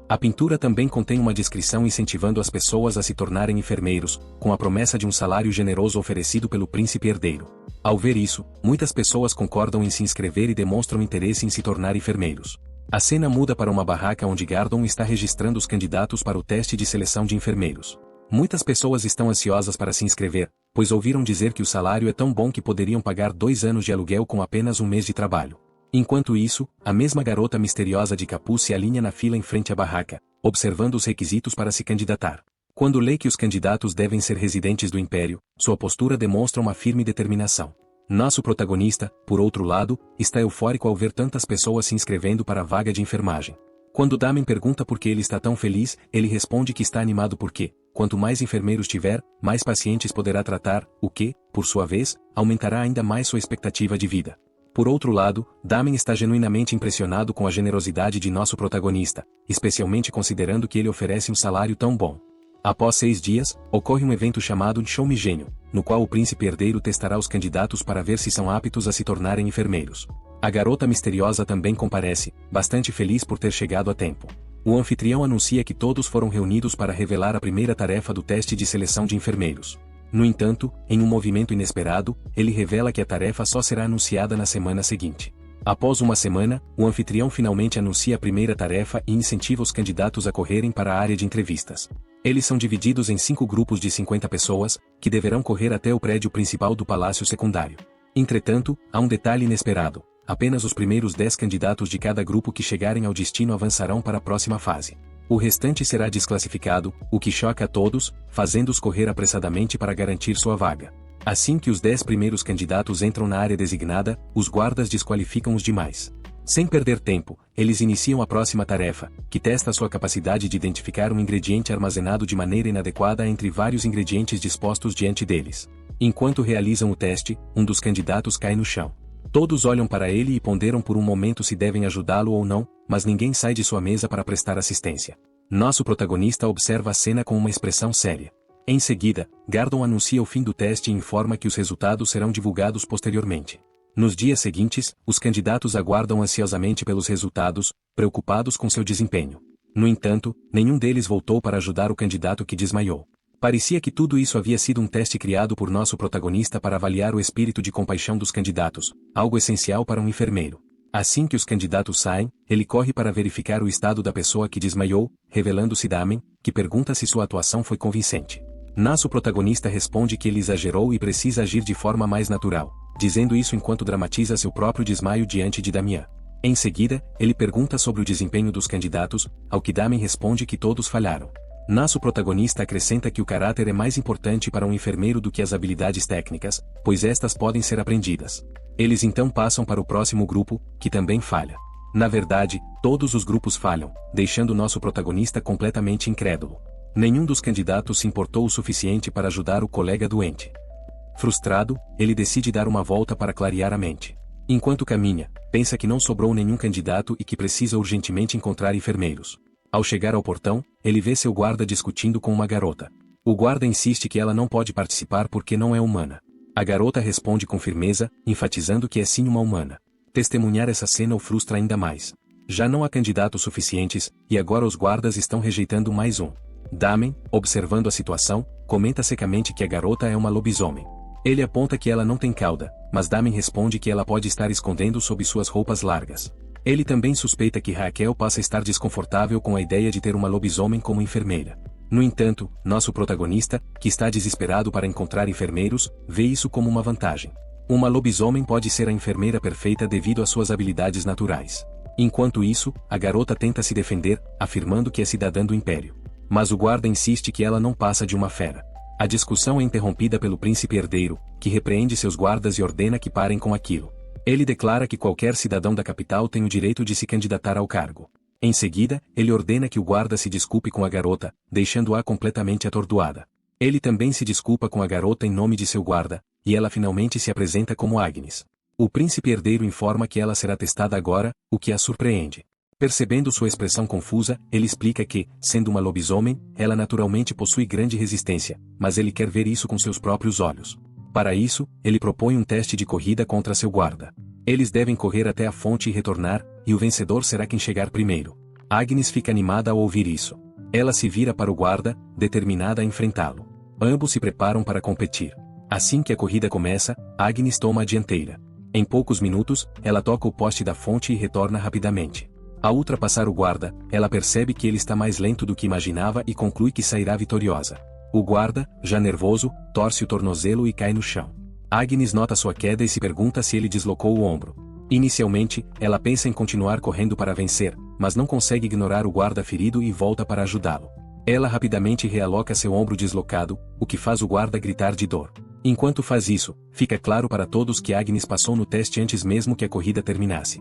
A pintura também contém uma descrição incentivando as pessoas a se tornarem enfermeiros, com a promessa de um salário generoso oferecido pelo príncipe herdeiro. Ao ver isso, muitas pessoas concordam em se inscrever e demonstram interesse em se tornar enfermeiros. A cena muda para uma barraca onde Gardon está registrando os candidatos para o teste de seleção de enfermeiros. Muitas pessoas estão ansiosas para se inscrever, pois ouviram dizer que o salário é tão bom que poderiam pagar 2 anos de aluguel com apenas um mês de trabalho. Enquanto isso, a mesma garota misteriosa de capuz se alinha na fila em frente à barraca, observando os requisitos para se candidatar. Quando lê que os candidatos devem ser residentes do Império, sua postura demonstra uma firme determinação. Nosso protagonista, por outro lado, está eufórico ao ver tantas pessoas se inscrevendo para a vaga de enfermagem. Quando Damen pergunta por que ele está tão feliz, ele responde que está animado porque, quanto mais enfermeiros tiver, mais pacientes poderá tratar, o que, por sua vez, aumentará ainda mais sua expectativa de vida. Por outro lado, Damen está genuinamente impressionado com a generosidade de nosso protagonista, especialmente considerando que ele oferece um salário tão bom. Após 6 dias, ocorre um evento chamado Show Me Gênio, no qual o príncipe herdeiro testará os candidatos para ver se são aptos a se tornarem enfermeiros. A garota misteriosa também comparece, bastante feliz por ter chegado a tempo. O anfitrião anuncia que todos foram reunidos para revelar a primeira tarefa do teste de seleção de enfermeiros. No entanto, em um movimento inesperado, ele revela que a tarefa só será anunciada na semana seguinte. Após uma semana, o anfitrião finalmente anuncia a primeira tarefa e incentiva os candidatos a correrem para a área de entrevistas. Eles são divididos em 5 grupos de 50 pessoas, que deverão correr até o prédio principal do palácio secundário. Entretanto, há um detalhe inesperado: apenas os primeiros 10 candidatos de cada grupo que chegarem ao destino avançarão para a próxima fase. O restante será desclassificado, o que choca a todos, fazendo-os correr apressadamente para garantir sua vaga. Assim que os 10 primeiros candidatos entram na área designada, os guardas desqualificam os demais. Sem perder tempo, eles iniciam a próxima tarefa, que testa sua capacidade de identificar um ingrediente armazenado de maneira inadequada entre vários ingredientes dispostos diante deles. Enquanto realizam o teste, um dos candidatos cai no chão. Todos olham para ele e ponderam por um momento se devem ajudá-lo ou não, mas ninguém sai de sua mesa para prestar assistência. Nosso protagonista observa a cena com uma expressão séria. Em seguida, Gardon anuncia o fim do teste e informa que os resultados serão divulgados posteriormente. Nos dias seguintes, os candidatos aguardam ansiosamente pelos resultados, preocupados com seu desempenho. No entanto, nenhum deles voltou para ajudar o candidato que desmaiou. Parecia que tudo isso havia sido um teste criado por nosso protagonista para avaliar o espírito de compaixão dos candidatos, algo essencial para um enfermeiro. Assim que os candidatos saem, ele corre para verificar o estado da pessoa que desmaiou, revelando-se Damen, que pergunta se sua atuação foi convincente. Nosso protagonista responde que ele exagerou e precisa agir de forma mais natural, dizendo isso enquanto dramatiza seu próprio desmaio diante de Damian. Em seguida, ele pergunta sobre o desempenho dos candidatos, ao que Damen responde que todos falharam. Nosso protagonista acrescenta que o caráter é mais importante para um enfermeiro do que as habilidades técnicas, pois estas podem ser aprendidas. Eles então passam para o próximo grupo, que também falha. Na verdade, todos os grupos falham, deixando nosso protagonista completamente incrédulo. Nenhum dos candidatos se importou o suficiente para ajudar o colega doente. Frustrado, ele decide dar uma volta para clarear a mente. Enquanto caminha, pensa que não sobrou nenhum candidato e que precisa urgentemente encontrar enfermeiros. Ao chegar ao portão, ele vê seu guarda discutindo com uma garota. O guarda insiste que ela não pode participar porque não é humana. A garota responde com firmeza, enfatizando que é sim uma humana. Testemunhar essa cena o frustra ainda mais. Já não há candidatos suficientes, e agora os guardas estão rejeitando mais um. Damen, observando a situação, comenta secamente que a garota é uma lobisomem. Ele aponta que ela não tem cauda, mas Damen responde que ela pode estar escondendo sob suas roupas largas. Ele também suspeita que Raquel possa estar desconfortável com a ideia de ter uma lobisomem como enfermeira. No entanto, nosso protagonista, que está desesperado para encontrar enfermeiros, vê isso como uma vantagem. Uma lobisomem pode ser a enfermeira perfeita devido às suas habilidades naturais. Enquanto isso, a garota tenta se defender, afirmando que é cidadã do Império. Mas o guarda insiste que ela não passa de uma fera. A discussão é interrompida pelo príncipe herdeiro, que repreende seus guardas e ordena que parem com aquilo. Ele declara que qualquer cidadão da capital tem o direito de se candidatar ao cargo. Em seguida, ele ordena que o guarda se desculpe com a garota, deixando-a completamente atordoada. Ele também se desculpa com a garota em nome de seu guarda, e ela finalmente se apresenta como Agnes. O príncipe herdeiro informa que ela será testada agora, o que a surpreende. Percebendo sua expressão confusa, ele explica que, sendo uma lobisomem, ela naturalmente possui grande resistência, mas ele quer ver isso com seus próprios olhos. Para isso, ele propõe um teste de corrida contra seu guarda. Eles devem correr até a fonte e retornar, e o vencedor será quem chegar primeiro. Agnes fica animada ao ouvir isso. Ela se vira para o guarda, determinada a enfrentá-lo. Ambos se preparam para competir. Assim que a corrida começa, Agnes toma a dianteira. Em poucos minutos, ela toca o poste da fonte e retorna rapidamente. Ao ultrapassar o guarda, ela percebe que ele está mais lento do que imaginava e conclui que sairá vitoriosa. O guarda, já nervoso, torce o tornozelo e cai no chão. Agnes nota sua queda e se pergunta se ele deslocou o ombro. Inicialmente, ela pensa em continuar correndo para vencer, mas não consegue ignorar o guarda ferido e volta para ajudá-lo. Ela rapidamente realoca seu ombro deslocado, o que faz o guarda gritar de dor. Enquanto faz isso, fica claro para todos que Agnes passou no teste antes mesmo que a corrida terminasse.